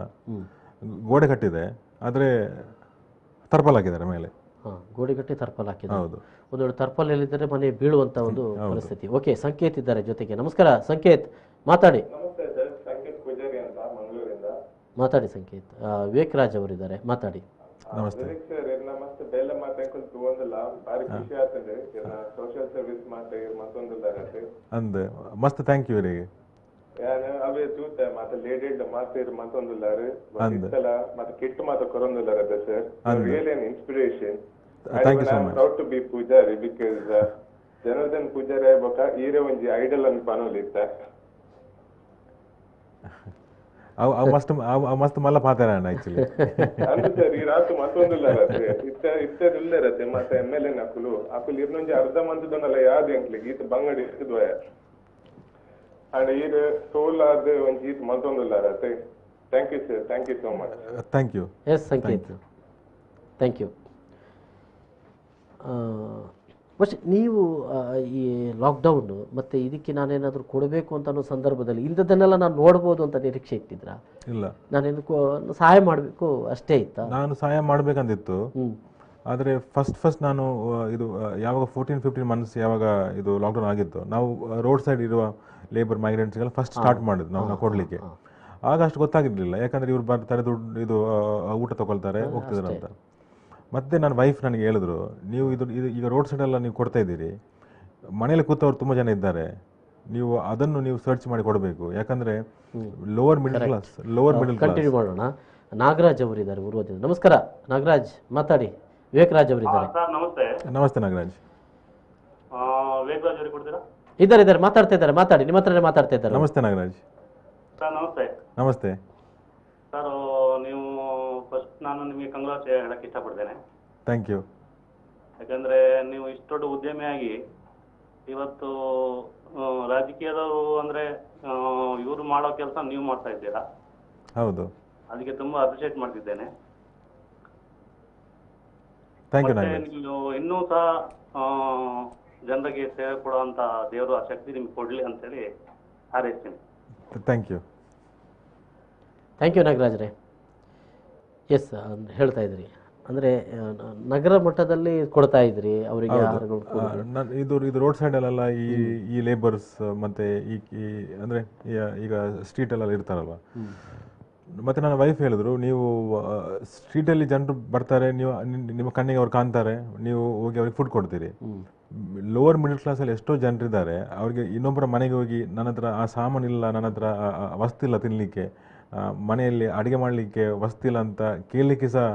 ಗೋಡೆ ಕಟ್ಟಿದೆ, ಆದ್ರೆ ತರ್ಪಲ್ ಹಾಕಿದ್ದಾರೆ ಮೇಲೆ. ಗೋಡೆ ಕಟ್ಟಿ ತರ್ಪಲ್ ಹಾಕಿದ್ದಾರೆ. ಹೌದು. ಒಂದೆರಡು ತರ್ಪಲ್ ಎಲ್ಲಿದ್ದಾರೆ ಮನೆ ಬೀಳುವಂತ ಒಂದು ಪರಿಸ್ಥಿತಿ. ಓಕೆ, ಸಂಕೇತ್ ಇದ್ದಾರೆ ಜೊತೆಗೆ. ನಮಸ್ಕಾರ ಸಂಕೇತ್, ಮಾತಾಡಿ. ಮಾತಾಡಿ ಸಂಕೇತ್. ವಿವೇಕರಾಜ್ ಅವರಿದ್ದಾರೆ, ಮಾತಾಡಿ. ನಮಸ್ತೆ. ನಮಸ್ತೆ. ಬೇಲೆ ಮಾತಾಡ್ಕೊಂಡು ತಗೊಂಡಿಲ್ಲ, ಭಾರಿ ಖುಷಿ ಆಗ್ತದೆ. ಸೋಷಿಯಲ್ ಸರ್ವಿಸ್ ಮಾತಾಡಿ ಅಂದೆ ಮಸ್ತ್ ಥ್ಯಾಂಕ್ ಯು ರೀ. ಅವೇ చూస్తే మాత లేడీడ్ మాస్టర్ మంతొందులారు ఇత్తల మాత కిట్ మాత కొరందులారు అద sir. Really an inspiration. Thank you so much. Proud to be Pujari because Janardhan Pujari boka ಈರೆ ಒಂಜಿ ಐಡಲ್ ಅನ್ ಪಾನೋಲಿತ್ತ. ಅವ ಮಸ್ತ್ ಮಲ್ಲ ಪಾತಾರಣ್ಣ ಆಕ್ಚುಲಿ ಅಂದು ಸರ್ ಈ ರಾತು ಮಂತೊಂದುಲಾರತ್ತೆ ಇತ್ತದಿಲ್ಲರತ್ತೆ ಮಾತ ಎಮ್ಎಲ್ಎ ನಕುಲು ಅಕುಲು ಇರ್ನೊಂಜಿ ಅರ್ಧ ಮಂತದೊಂದಲ್ಲ ಯಾವ್ದು ಎಂಕ್ಲಿಗೆ ಈತ ಬಂಗಡಿ ಇದ್ವಯ and here soul are the one jeet matondullarate. Thank you sir, thank you so much. Thank you. Yes Sanket, thank you. But ನೀವು ಈ ಲಾಕ್ಡೌನ್ ಮತ್ತು ಇದಕ್ಕೆ ನಾನೇನಾದರೂ ಕೊಡಬೇಕು ಅಂತ ಅನ್ನೋ ಸಂದರ್ಭದಲ್ಲಿ ಇಂಥದ್ದನ್ನೆಲ್ಲ ನಾನು ನೋಡ್ಬೋದು ಅಂತ ನಿರೀಕ್ಷೆ ಇಟ್ಟಿದ್ರಾ? ಇಲ್ಲ, ನಾನೇನು ಸಹಾಯ ಮಾಡಬೇಕು ಅಷ್ಟೇ ಇತ್ತಾ? ನಾನು ಸಹಾಯ ಮಾಡಬೇಕಂತಿತ್ತು, ಆದರೆ ಫಸ್ಟ್ ನಾನು ಇದು ಯಾವಾಗ 14-15 ಮಂತ್ಸ್ ಯಾವಾಗ ಇದು ಲಾಕ್ಡೌನ್ ಆಗಿತ್ತು, ನಾವು ರೋಡ್ ಸೈಡ್ ಇರುವ ಲೇಬರ್ ಮೈಗ್ರೆಂಟ್ಸ್ಗೆಲ್ಲ ಫಸ್ಟ್ ಸ್ಟಾರ್ಟ್ ಮಾಡಿದ್ದು ನಾವು ಕೊಡಲಿಕ್ಕೆ. ಆಗ ಅಷ್ಟು ಗೊತ್ತಾಗಿರಲಿಲ್ಲ, ಯಾಕಂದರೆ ಇವ್ರು ಬರ್ತಾರೆ, ದುಡ್ಡು ಇದು ಊಟ ತಗೊಳ್ತಾರೆ ಹೋಗ್ತಿದ್ದಾರೆ ಅಂತ. ಮತ್ತೆ ನನ್ನ ವೈಫ್ ನನಗೆ ಹೇಳಿದ್ರು, ನೀವು ಇದು ಈಗ ರೋಡ್ ಸೈಡೆಲ್ಲ ನೀವು ಕೊಡ್ತಾ ಇದ್ದೀರಿ, ಮನೇಲಿ ಕೂತವ್ರು ತುಂಬ ಜನ ಇದ್ದಾರೆ, ನೀವು ಸರ್ಚ್ ಮಾಡಿ ಕೊಡಬೇಕು, ಯಾಕಂದರೆ ಲೋವರ್ ಮಿಡಲ್ ಕ್ಲಾಸ್. ಕಂಟಿನ್ಯೂ ಮಾಡೋಣ. ನಾಗರಾಜ್ ಅವರಿದ್ದಾರೆ ಊರ್ವದಿಂದ. ನಮಸ್ಕಾರ ನಾಗರಾಜ್, ಮಾತಾಡಿ. ವಿವೇಕರಾಜ್ ಅವರಿದ್ದಾರೆ. ನಮಸ್ತೆ ನಾಗರಾಜ್. ವಿವೇಕರಾಜ್ ಅವರು ಕೊಡ್ತೀರಾ? ಇದ್ದಾರೆ, ಮಾತಾಡ್ತಾ ಇದ್ದಾರೆ, ಮಾತಾಡಿ. ನಿಮ್ಮ ಹತ್ರನೇ ಮಾತಾಡ್ತಾ ಇದ್ದಾರೆ. ನಮಸ್ತೆ ನಾಗರಾಜ್. ಸರ್ ನಮಸ್ತೆ. ನಮಸ್ತೆ ಸರ್, ನೀವು ಫಸ್ಟ್ ನಾನು ನಿಮಗೆ ಕಂಗ್ರಾಚ್ ಹೇಳಕ್ಕೆ ಇಷ್ಟಪಡ್ತೇನೆ. Thank you. ಯಾಕಂದರೆ ನೀವು ಇಷ್ಟು ದೊಡ್ಡ ಉದ್ಯಮಿಯಾಗಿ ಇವತ್ತು ರಾಜಕೀಯದವರು ಅಂದರೆ ಇವರು ಮಾಡೋ ಕೆಲಸ ನೀವು ಮಾಡ್ತಾ ಇದ್ದೀರಾ. ಹೌದು, ಅದಕ್ಕೆ ತುಂಬ ಅಪ್ರಿಷಿಯೇಟ್ ಮಾಡ್ತಿದ್ದೇನೆ. Thank you. ನೀವು ಇನ್ನೂ ಸಹ ಜನರಿಗೆ ಸೇವೆ ಕೊಡುವಂಥ ದೇವರು ಆ ಶಕ್ತಿ ನಿಮ್ಗೆ ಕೊಡಲಿ ಅಂತೇಳಿ ಹಾರೈಸ್ತೀನಿ. Thank you. ಥ್ಯಾಂಕ್ ಯು ನಾಗರಾಜ್ರೆ. ಎಸ್, ಹೇಳ್ತಾ ಇದ್ರಿ ಅಂದರೆ ನಗರ ಮಟ್ಟದಲ್ಲಿ ಕೊಡ್ತಾ ಇದ್ರಿ ಅವರಿಗೆ. ಇದು ರೋಡ್ ಸೈಡಲ್ಲೆಲ್ಲ ಈ ಲೇಬರ್ಸ್ ಮತ್ತೆ ಈ ಅಂದರೆ ಈಗ ಸ್ಟ್ರೀಟಲ್ಲೆಲ್ಲ ಇರ್ತಾರಲ್ವ, ಮತ್ತೆ ನನ್ನ ವೈಫ್ ಹೇಳಿದ್ರು, ನೀವು ಸ್ಟ್ರೀಟಲ್ಲಿ ಜನರು ಬರ್ತಾರೆ, ನೀವು ನಿಮ್ಮ ಕಣ್ಣಿಗೆ ಅವ್ರು ಕಾಣ್ತಾರೆ, ನೀವು ಹೋಗಿ ಅವ್ರಿಗೆ ಫುಡ್ ಕೊಡ್ತೀರಿ. ಲೋವರ್ ಮಿಡಲ್ ಕ್ಲಾಸಲ್ಲಿ ಎಷ್ಟೋ ಜನರಿದ್ದಾರೆ, ಅವ್ರಿಗೆ ಇನ್ನೊಬ್ಬರ ಮನೆಗೆ ಹೋಗಿ ನನ್ನ ಹತ್ರ ಆ ಸಾಮಾನಿಲ್ಲ, ನನ್ನ ಹತ್ರ ವಸ್ತು ಇಲ್ಲ ತಿನ್ನಲಿಕ್ಕೆ, ಮನೆಯಲ್ಲಿ ಅಡುಗೆ ಮಾಡಲಿಕ್ಕೆ ವಸ್ತು ಇಲ್ಲ ಅಂತ ಕೇಳಲಿಕ್ಕೆ ಸಹ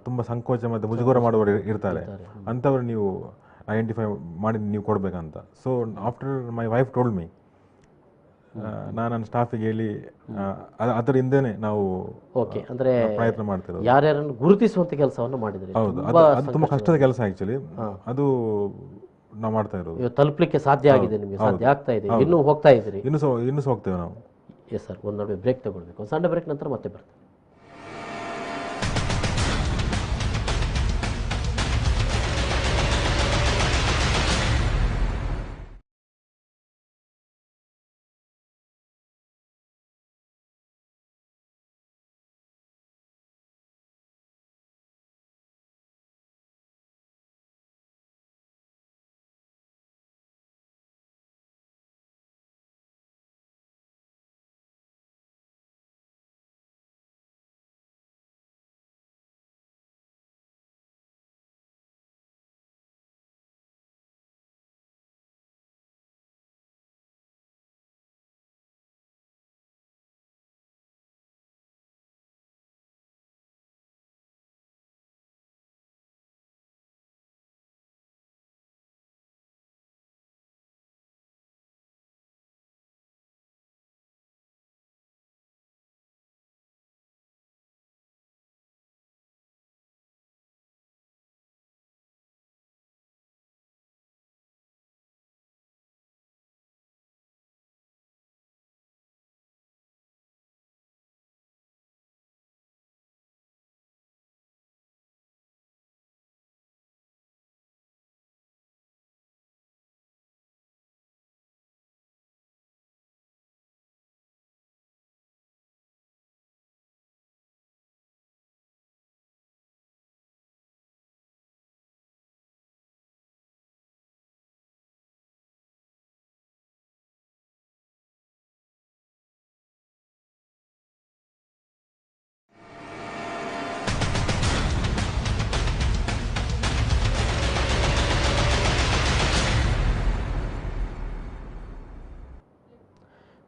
ತುಂಬ ಸಂಕೋಚ ಮತ್ತು ಮುಜುಗರ ಮಾಡುವವರು ಇರ್ತಾರೆ. ಅಂಥವ್ರು ನೀವು ಐಡೆಂಟಿಫೈ ಮಾಡಿ ನೀವು ಕೊಡಬೇಕಂತ. So after my wife told me, ನಾನು ನನ್ನ ಸ್ಟಾಫಿಗೆ ಹೇಳಿ ಅದರಿಂದನೇ ನಾವು ಓಕೆ, ಅಂದರೆ ಪ್ರಯತ್ನ ಮಾಡ್ತಿರೋದು. ಯಾರ್ಯಾರನ್ನು ಗುರುತಿಸುವಂಥ ಕೆಲಸವನ್ನು ಮಾಡಿದ್ರಿ. ಹೌದು, ಅದು ತುಂಬ ಕಷ್ಟದ ಕೆಲಸ ಆ್ಯಕ್ಚುಲಿ. ಅದು ನಾವು ಮಾಡ್ತಾ ಇರೋದು. ಇವತ್ತು ತಲುಪಲಿಕ್ಕೆ ಸಾಧ್ಯ ಆಗಿದೆ, ನಿಮಗೆ ಸಾಧ್ಯ ಆಗ್ತಾ ಇದೆ, ಇನ್ನೂ ಹೋಗ್ತಾ ಇದ್ದೀರಿ. ಇನ್ನೂ ಸಹ ಹೋಗ್ತೇವೆ ನಾವು. ಎಸ್ ಸರ್, ಒಂದು ನಡುವೆ ಬ್ರೇಕ್ ತಗೊಳ್ಬೇಕು. ಒಂದು ಸಣ್ಣ ಬ್ರೇಕ್ ನಂತರ ಮತ್ತೆ ಬರ್ತೀವಿ.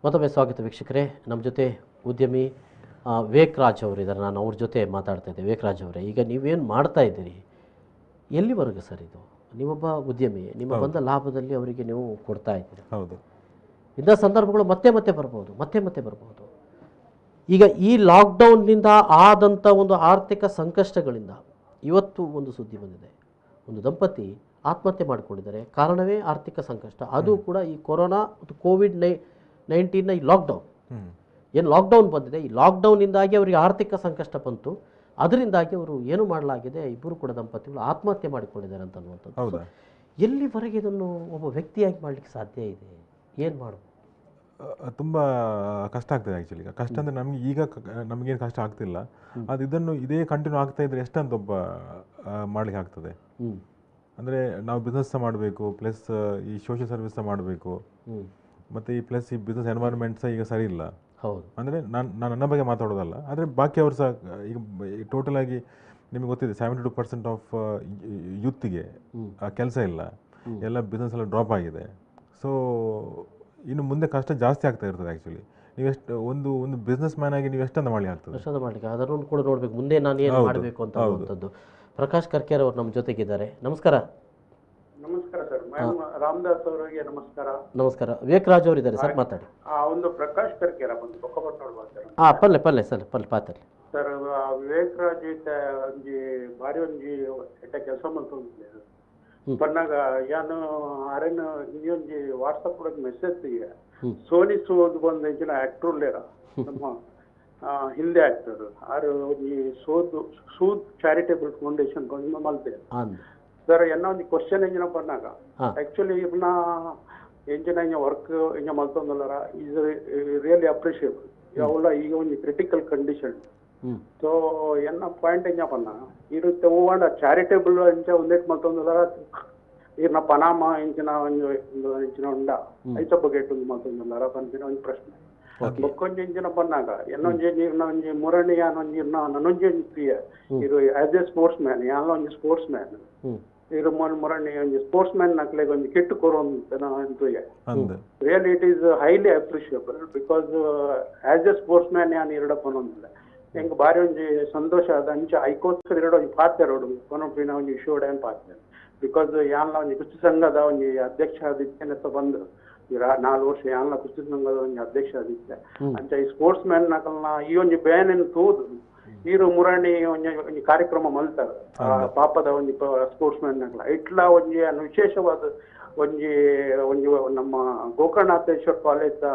ಮತ್ತೊಮ್ಮೆ ಸ್ವಾಗತ ವೀಕ್ಷಕರೇ. ನಮ್ಮ ಜೊತೆ ಉದ್ಯಮಿ ವಿವೇಕ್ ರಾಜ್ ಅವರಿದ್ದಾರೆ. ನಾನು ಅವ್ರ ಜೊತೆ ಮಾತಾಡ್ತಾ ಇದ್ದೆ. ವಿವೇಕ್ ರಾಜ್ ಅವರೇ, ಈಗ ನೀವೇನು ಮಾಡ್ತಾ ಇದ್ದೀರಿ, ಎಲ್ಲಿವರೆಗೂ ಸರ್ ಇದು? ನೀವೊಬ್ಬ ಉದ್ಯಮಿ, ನಿಮ್ಮ ಬಂದ ಲಾಭದಲ್ಲಿ ಅವರಿಗೆ ನೀವು ಕೊಡ್ತಾ ಇದ್ದೀರಿ. ಹೌದು, ಇಂಥ ಸಂದರ್ಭಗಳು ಮತ್ತೆ ಮತ್ತೆ ಬರ್ಬೋದು. ಈಗ ಈ ಲಾಕ್ಡೌನ್ನಿಂದ ಆದಂಥ ಒಂದು ಆರ್ಥಿಕ ಸಂಕಷ್ಟಗಳಿಂದ ಇವತ್ತು ಒಂದು ಸುದ್ದಿ ಬಂದಿದೆ. ಒಂದು ದಂಪತಿ ಆತ್ಮಹತ್ಯೆ ಮಾಡಿಕೊಂಡಿದ್ದಾರೆ. ಕಾರಣವೇ ಆರ್ಥಿಕ ಸಂಕಷ್ಟ. ಅದು ಕೂಡ ಈ ಕೊರೋನಾ ಮತ್ತು ಕೋವಿಡ್-19ನ ಈ ಲಾಕ್ಡೌನ್, ಏನು ಲಾಕ್ಡೌನ್ ಬಂದಿದೆ, ಈ ಲಾಕ್ಡೌನ್ನಿಂದಾಗಿ ಅವರಿಗೆ ಆರ್ಥಿಕ ಸಂಕಷ್ಟ ಬಂತು. ಅದರಿಂದಾಗಿ ಅವರು ಏನು ಮಾಡಲಾಗಿದೆ, ಇಬ್ಬರು ಕೂಡ ದಂಪತಿಗಳು ಆತ್ಮಹತ್ಯೆ ಮಾಡಿಕೊಂಡಿದ್ದಾರೆ ಅಂತ ಅನ್ನುವಂಥದ್ದು. ಎಲ್ಲಿವರೆಗೆ ಇದನ್ನು ಒಬ್ಬ ವ್ಯಕ್ತಿಯಾಗಿ ಮಾಡಲಿಕ್ಕೆ ಸಾಧ್ಯ ಇದೆ? ಏನು ಮಾಡೋದು? ತುಂಬ ಕಷ್ಟ ಆಗ್ತದೆ ಆ್ಯಕ್ಚುಲಿ. ಕಷ್ಟ ಅಂದರೆ ನಮಗೇನು ಕಷ್ಟ ಆಗ್ತಿಲ್ಲ, ಅದು ಇದನ್ನು ಇದೇ ಕಂಟಿನ್ಯೂ ಆಗ್ತಾ ಇದ್ರೆ ಎಷ್ಟಂತ ಒಬ್ಬ ಮಾಡಲಿಕ್ಕೆ ಆಗ್ತದೆ. ಅಂದರೆ ನಾವು ಬಿಸ್ನೆಸ್ ಸಹ ಮಾಡಬೇಕು, ಪ್ಲಸ್ ಈ ಸೋಷಿಯಲ್ ಸರ್ವಿಸ್ ಸಹ ಮಾಡಬೇಕು, ಮತ್ತು ಈ ಪ್ಲಸ್ ಈ ಬಿಸ್ನೆಸ್ ಎನ್ವೈರ್ಮೆಂಟ್ ಸಹ ಈಗ ಸರಿ ಇಲ್ಲ. ಹೌದು, ಅಂದರೆ ನಾನು ನನ್ನ ಬಗ್ಗೆ ಮಾತಾಡೋದಲ್ಲ, ಆದರೆ ಬಾಕಿಯವರು ಸಹ ಈಗ ಟೋಟಲ್ ಆಗಿ ನಿಮಗೆ ಗೊತ್ತಿದೆ 72% ಆಫ್ ಯೂತ್ಗೆ ಕೆಲಸ ಇಲ್ಲ, ಎಲ್ಲ ಬಿಸ್ನೆಸ್ ಎಲ್ಲ ಡ್ರಾಪ್ ಆಗಿದೆ. ಸೊ ಇನ್ನು ಮುಂದೆ ಕಷ್ಟ ಜಾಸ್ತಿ ಆಗ್ತಾ ಇರ್ತದೆ ಆ್ಯಕ್ಚುಲಿ. ನೀವೆಷ್ಟು ಒಂದು ಬಿಸ್ನೆಸ್ ಮ್ಯಾನ್ ಆಗಿ ನೀವು ಎಷ್ಟಂತ ಮಾಡಲಿಕ್ಕೆ ಆಗ್ತದೆ? ಎಷ್ಟಂತ ಮಾಡಲಿಕ್ಕೆ, ಅದನ್ನು ಕೂಡ ನೋಡಬೇಕು, ಮುಂದೆ ನಾನು ಏನು ಮಾಡಬೇಕು ಅಂತ ಅನ್ನುವಂಥದ್ದು. ಪ್ರಕಾಶ್ ಕರ್ಕೇರ್ ಅವರು ನಮ್ಮ ಜೊತೆಗಿದ್ದಾರೆ. ನಮಸ್ಕಾರ. ನಮಸ್ಕಾರ ಸರ್. ರಾಮದಾಸ್ ಅವರಿಗೆ ನಮಸ್ಕಾರ. ನಮಸ್ಕಾರ. ವಿವೇಕ್ ರಾಜ್ ಅವರು ಇದ್ದಾರೆ ಸರ್, ಮಾತಾಡಿ. ಒಂದು ಪ್ರಕಾಶ್ ಕರ್ಕೇರ ಬಂದು ಬೊಕ್ಕಪಟ್ಟಣ ಬರ್ತಾರೆ. ಪಲ್ಲೆ ಸರ್, ಪಾತ್ರೆ ಸರ್. ವಿವೇಕ್ ರಾಜ್ ಒಂಜಿ ಬಾರಿ ಒಂಜಿ ಎಟ್ಟ ಕೆಲಸ ಮಲ್ತೊಂದಿಲ್ಲ ಬಂದಾಗ ಯಾನು Aron ಇನ್ನೊಂಜಿ WhatsApp message Sony Sood ಬಂದ ಇಂಚಿನ ಆಕ್ಟರ್ ಉಳ್ಳೇರ ನಮ್ಮ ಹಿಂದೆ ಆಕ್ಟರ್ ಆರು ಈ ಸೂದ್ ಚಾರಿಟೇಬಲ್ ಫೌಂಡೇಶನ್ ಕೊಂಡು ಮಲ್ತೇವೆ ಸರ್. ಎನ್ನ ಒಂದು ಕ್ವಶನ್ ಎಂಜಿನ ಬಂದಾಗ ಆಕ್ಚುಲಿ ಇವ್ನ ಎಂಜಿನ ಇಂಜ ವರ್ಕ್ ಇಂಜ ಮಲ್ತೊಂದಲ್ಲರ ಈಸ್ ರಿಯಲಿ ಅಪ್ರಿಷಿಯೇಬಲ್. ಅವಳ ಈಗ ಒಂದು ಕ್ರಿಟಿಕಲ್ ಕಂಡೀಷನ್. ಸೊ ಎನ್ನ ಪಾಯಿಂಟ್ ಎಂಜ ಪನ್ನ ಇರುತ್ತೆ ಹೂವಾಂಡ ಚಾರಿಟೇಬಲ್ ಇಂಚ ಒಂದೇಟ್ ಮಲ್ತೊಂದಲ್ಲರ ಇರ್ನ ಪನಾಮ ಇಂಚಿನ ಇಂಚಿನ ಉಂಡ ಐತ ಬಗ್ಗೆ ಮಲ್ತೊಂದಲ್ಲರ ಪಂಚಿನ ಒಂದು ಪ್ರಶ್ನೆ. ಬೊಕ್ಕೊಂಜಿ ಇಂಚಿನ ಪನ್ನಾಗ ಇನ್ನೊಂಜಿ ಮುರಣಿ ಯಾನೊಂಜಿ ನನೊಂಜಿ ಪ್ರಿಯ ಇರು ಆಸ್ ಎ ಸ್ಪೋರ್ಟ್ಸ್ ಮ್ಯಾನ್ ಯಾನ ಒಂಜಿ ಸ್ಪೋರ್ಟ್ಸ್ ಮ್ಯಾನ್ ಇರು ಮುರಣಿ ಒಂಜಿ ಸ್ಪೋರ್ಟ್ಸ್ ಮ್ಯಾನ್ ನಕ್ಲೆಗ್ ಒಂಜಿ ಕಿಟ್ಟು ಕೊರೊಂದು really it is highly appreciable because as a sportsman ಯಾನ್ ಇರಡಪ್ಪನೊಂದಿಲ್ಲ ಎಂಕ್ ಬಾರಿ ಒಂಜಿ ಸಂತೋಷ ಆದ ಅಂಚ ಐಕೋಸ್ಕರ ಇರಡ ಒಂಜಿ ಪಾತೆರೋಡು ಕೊನೊಪ್ಪಿನ ಒಂಜಿ ಶೋಡ್ ಏನ್ ಪಾತೆ ಬಿಕಾಸ್ ಯಾನ್ಲ ಒಂಜಿ ಕುಸ್ತಿ ಸಂಘದ ಒಂಜಿ ಅಧ್ಯಕ್ಷ ಆದಿತ್ಯನೆತ್ತ ಬಂದು 4 ವರ್ಷ ಯಾನ್ಲ ಕುಸ್ತಿ ಸಂಘದ ಒಂಜಿ ಅಧ್ಯಕ್ಷ ಆದಿತ್ಯ ಅಂಚ ಈ ಸ್ಪೋರ್ಟ್ಸ್ ಮ್ಯಾನ್ ನಕಲ್ನ ಈ ಒಂಜಿ ಬ್ಯಾನ್ ತೂದು ಈರು ಮುರಣಿ ಒಂಜಿ ಕಾರ್ಯಕ್ರಮ ಮಲ್ತಾರೆ ಪಾಪದ ಒಂಜಿ ಸ್ಪೋರ್ಟ್ಸ್ ಮ್ಯಾನ್ ನಕಲ ಇಟ್ಲ ಒಂಜಿ ವಿಶೇಷವಾದ ಒಂಜಿ ಒಂಜಿ ನಮ್ಮ ಗೋಕರ್ಣನಾಥೇಶ್ವರ ಕಾಲೇಜ್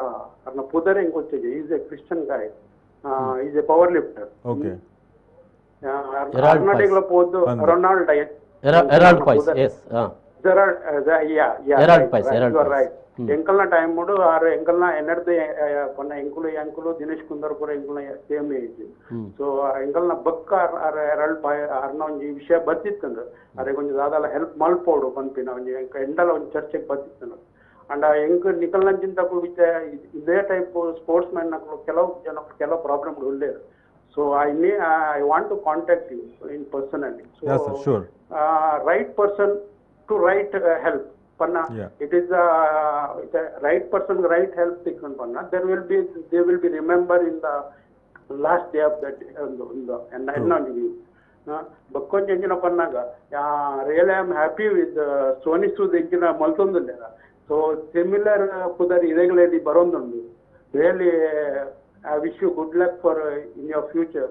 ಅರ್ನ ಪುದರ್ ಹೆಂಗ್ ಗೊತ್ತಿದೆ is a Christian guy is a powerlifter ಕರ್ನಾಟಕಲ ಪೋದು ರೊನಾಲ್ಡ್ ಎಂಕಲ್ನ ಟೈಮ್ ಮುಡು ಆರು ಎಂಕಲ್ನ ಎನ್ನಡ್ದು ಪನ್ನ ಎಂಕುಲು ದಿನೇಶ್ ಕುಂದರ್ಪುರ ಎಂಕಲ್ನ ಸೇಮ್ ಏಜ್ ಸೊ ಎಂಕಲ್ನ ಬಕ್ಕ ಅರ್ನ ಒಂಜಿ ವಿಷಯ ಬರ್ತಿತ್ತಂದ್ರೆ ಅರೆ ಒಂಜಿ ದಾದಲ ಹೆಲ್ಪ್ ಮಲ್ಪೋಡು ಪನ್ಪಿನ ಒಂಜಿ ಎಂಡಲ ಒಂಜಿ ಚರ್ಚೆಗೆ ಬರ್ತಿತ್ತಂದ್ರೆ ಅಂಡ್ ಎಂಕ್ ನಿಕಲ್ನಂಚಿಂತಕು ಇದೇ ಟೈಪ್ ಸ್ಪೋರ್ಟ್ಸ್ ಮ್ಯಾನ್ ನಕಲು ಕೆಲವು ಪ್ರಾಬ್ಲಮ್ ಉಳ್ಳೇರು so I want to contact you in personally so right person to right help panna it is the right person right help taken panna they will be remember in the last day of that and enna bakkonj enjina pannaga really I am happy with Sony Sood enjina maltondundera so similar pudari irregularly barondundu really I wish you good luck for in your future.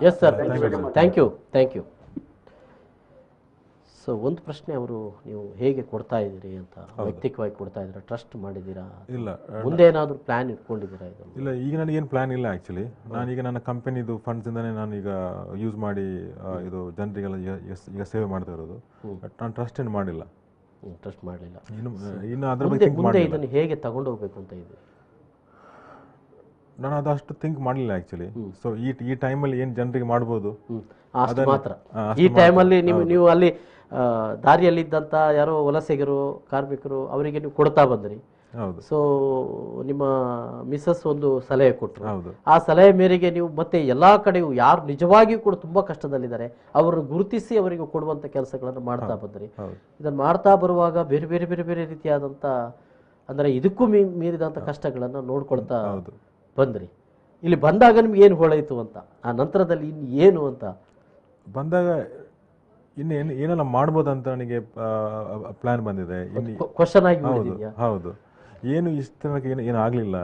Yes sir, thank you. So ಒಂದು ಪ್ರಶ್ನೆ ಅವರು ನೀವು ಹೇಗೆ ಕೊಡ್ತಾ ಇದ್ದೀರಿ ಅಂತ ವೈಯಕ್ತಿಕವಾಗಿ ಕೊಡ್ತಾ ಇದ್ದೀರಾ, ಟ್ರಸ್ಟ್ ಮಾಡಿದ್ದೀರಾ, ಇಲ್ಲ ಮುಂದೆ ಏನಾದರೂ ಪ್ಲಾನ್ ಇಟ್ಕೊಂಡಿದ್ದೀರಾ? ಇದು ಇಲ್ಲ, ಈಗ ನನಗೇನು ಪ್ಲಾನ್ ಇಲ್ಲ ಆ್ಯಕ್ಚುಲಿ. ನಾನೀಗ ನನ್ನ ಕಂಪನಿದು ಫಂಡ್ಸಿಂದನೇ ನಾನೀಗ ಯೂಸ್ ಮಾಡಿ ಇದು ಜನರಿಗೆಲ್ಲ ಈಗ ಸೇವೆ ಮಾಡ್ತಾ ಇರೋದು. ನಾನು ಟ್ರಸ್ಟ್ ಏನು ಮಾಡಿಲ್ಲ. ಟ್ರಸ್ಟ್ ಮಾಡಲಿಲ್ಲ. ಇನ್ನು ಅದ್ರ ಬಗ್ಗೆ ಮುಂದೆ ಇದನ್ನು ಹೇಗೆ ತಗೊಂಡು ಹೋಗ್ಬೇಕು ಅಂತ ಇದೆ ನಾನು ಅದಷ್ಟು ಥಿಂಕ್ ಮಾಡಲಿಲ್ಲ ಆ್ಯಕ್ಚುಲಿ. ಸೊ ಈ ಟೈಮಲ್ಲಿ ಏನು ಜನರಿಗೆ ಮಾಡ್ಬೋದು ಅಷ್ಟು ಮಾತ್ರ. ಈ ಟೈಮಲ್ಲಿ ನೀವು ಅಲ್ಲಿ ದಾರಿಯಲ್ಲಿದ್ದಂಥ ಯಾರೋ ವಲಸಿಗರು ಕಾರ್ಮಿಕರು ಅವರಿಗೆ ನೀವು ಕೊಡ್ತಾ ಬಂದ್ರಿ. ಸೊ ನಿಮ್ಮ ಮಿಸಸ್ ಒಂದು ಸಲಹೆ ಕೊಟ್ಟರು. ಆ ಸಲಹೆ ಮೇರೆಗೆ ನೀವು ಮತ್ತೆ ಎಲ್ಲಾ ಕಡೆಯೂ ಯಾರು ನಿಜವಾಗಿಯೂ ಕೂಡ ತುಂಬಾ ಕಷ್ಟದಲ್ಲಿದ್ದಾರೆ ಅವರನ್ನು ಗುರುತಿಸಿ ಅವರಿಗೆ ಕೊಡುವಂತ ಕೆಲಸಗಳನ್ನು ಮಾಡ್ತಾ ಬಂದ್ರಿ. ಇದನ್ನು ಮಾಡ್ತಾ ಬರುವಾಗ ಬೇರೆ ಬೇರೆ ಬೇರೆ ಬೇರೆ ರೀತಿಯಾದಂಥ ಅಂದ್ರೆ ಇದಕ್ಕೂ ಮೀರಿದಂಥ ಕಷ್ಟಗಳನ್ನು ನೋಡ್ಕೊಳ್ತಾ ಬಂದ್ರಿ. ಇಲ್ಲಿ ಬಂದಾಗ ನಿಮ್ಗೆ ಏನು ಹೊಳೆಯಿತು ಅಂತ, ಆ ನಂತರದಲ್ಲಿ ಇನ್ನು ಏನು ಅಂತ ಬಂದಾಗ ಇನ್ನೇನು ಏನೆಲ್ಲ ಮಾಡ್ಬೋದು ಅಂತ ನನಗೆ ಪ್ಲಾನ್ ಬಂದಿದೆ. ಕ್ವಶನ್ ಆಗಿ ಹೌದು, ಏನು ಇಷ್ಟು ಏನು ಆಗಲಿಲ್ಲ.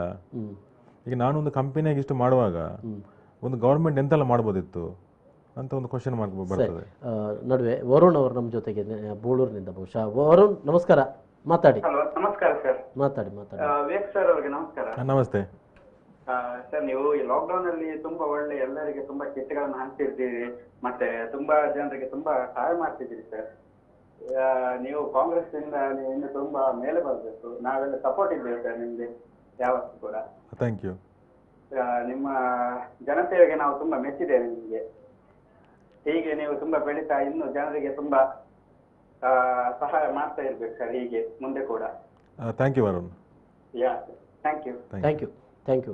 ಈಗ ನಾನೊಂದು ಕಂಪನಿಯಾಗಿ ಇಷ್ಟು ಮಾಡುವಾಗ ಒಂದು ಗೌರ್ಮೆಂಟ್ ಎಂತೆಲ್ಲ ಮಾಡ್ಬೋದಿತ್ತು ಅಂತ ಒಂದು ಕ್ವಶನ್ ಮಾರ್ಕ್ ಬರ್ತದೆ. ನಡುವೆ ವರುಣ್ ಅವರು ನಮ್ಮ ಜೊತೆಗೆ ಬೋಳೂರಿನಿಂದ, ಬಹುಶಃ ವರುಣ್ ನಮಸ್ಕಾರ, ಮಾತಾಡಿ. ನಮಸ್ಕಾರ ಸರ್. ಮಾತಾಡಿ. ವಿವೇಕ್ ಸರ್ ಅವರಿಗೆ ನಮಸ್ಕಾರ. ನಮಸ್ತೆ ಸರ್. ನೀವು ಈ ಲಾಕ್ಡೌನ್ ಅಲ್ಲಿ ತುಂಬಾ ಒಳ್ಳೆ ಎಲ್ಲರಿಗೆ ತುಂಬಾ ಕಿಟ್ಗಳನ್ನು ಹಂಚ್ತಿರ್ತೀರಿ, ಮತ್ತೆ ತುಂಬಾ ಜನರಿಗೆ ತುಂಬಾ ಸಹಾಯ ಮಾಡ್ತಿದ್ದೀರಿ ಸರ್. ನೀವು ಕಾಂಗ್ರೆಸ್ ಇಂದ ನೀವು ಇನ್ನು ತುಂಬಾ ಮೇಲೆ ಬರಬೇಕು. ನಾವೆಲ್ಲ ಸಪೋರ್ಟ್ ಇದ್ದೇವೆ ಸರ್ ನಿಮ್ಗೆ ಯಾವತ್ತೂ ಕೂಡ. Thank you. ನಿಮ್ಮ ಜನಸೇವೆಗೆ ನಾವು ತುಂಬಾ ಮೆಚ್ಚಿದ್ದೇವೆ ನಿಮಗೆ. ಹೀಗೆ ನೀವು ತುಂಬಾ ಬೆಳೀತಾ ಇನ್ನು ಜನರಿಗೆ ತುಂಬಾ ಸಹಾಯ ಮಾಡ್ತಾ ಇರ್ಬೇಕು ಸರ್, ಹೀಗೆ ಮುಂದೆ ಕೂಡ. Thank you Varun. Yeah, thank you. Thank you.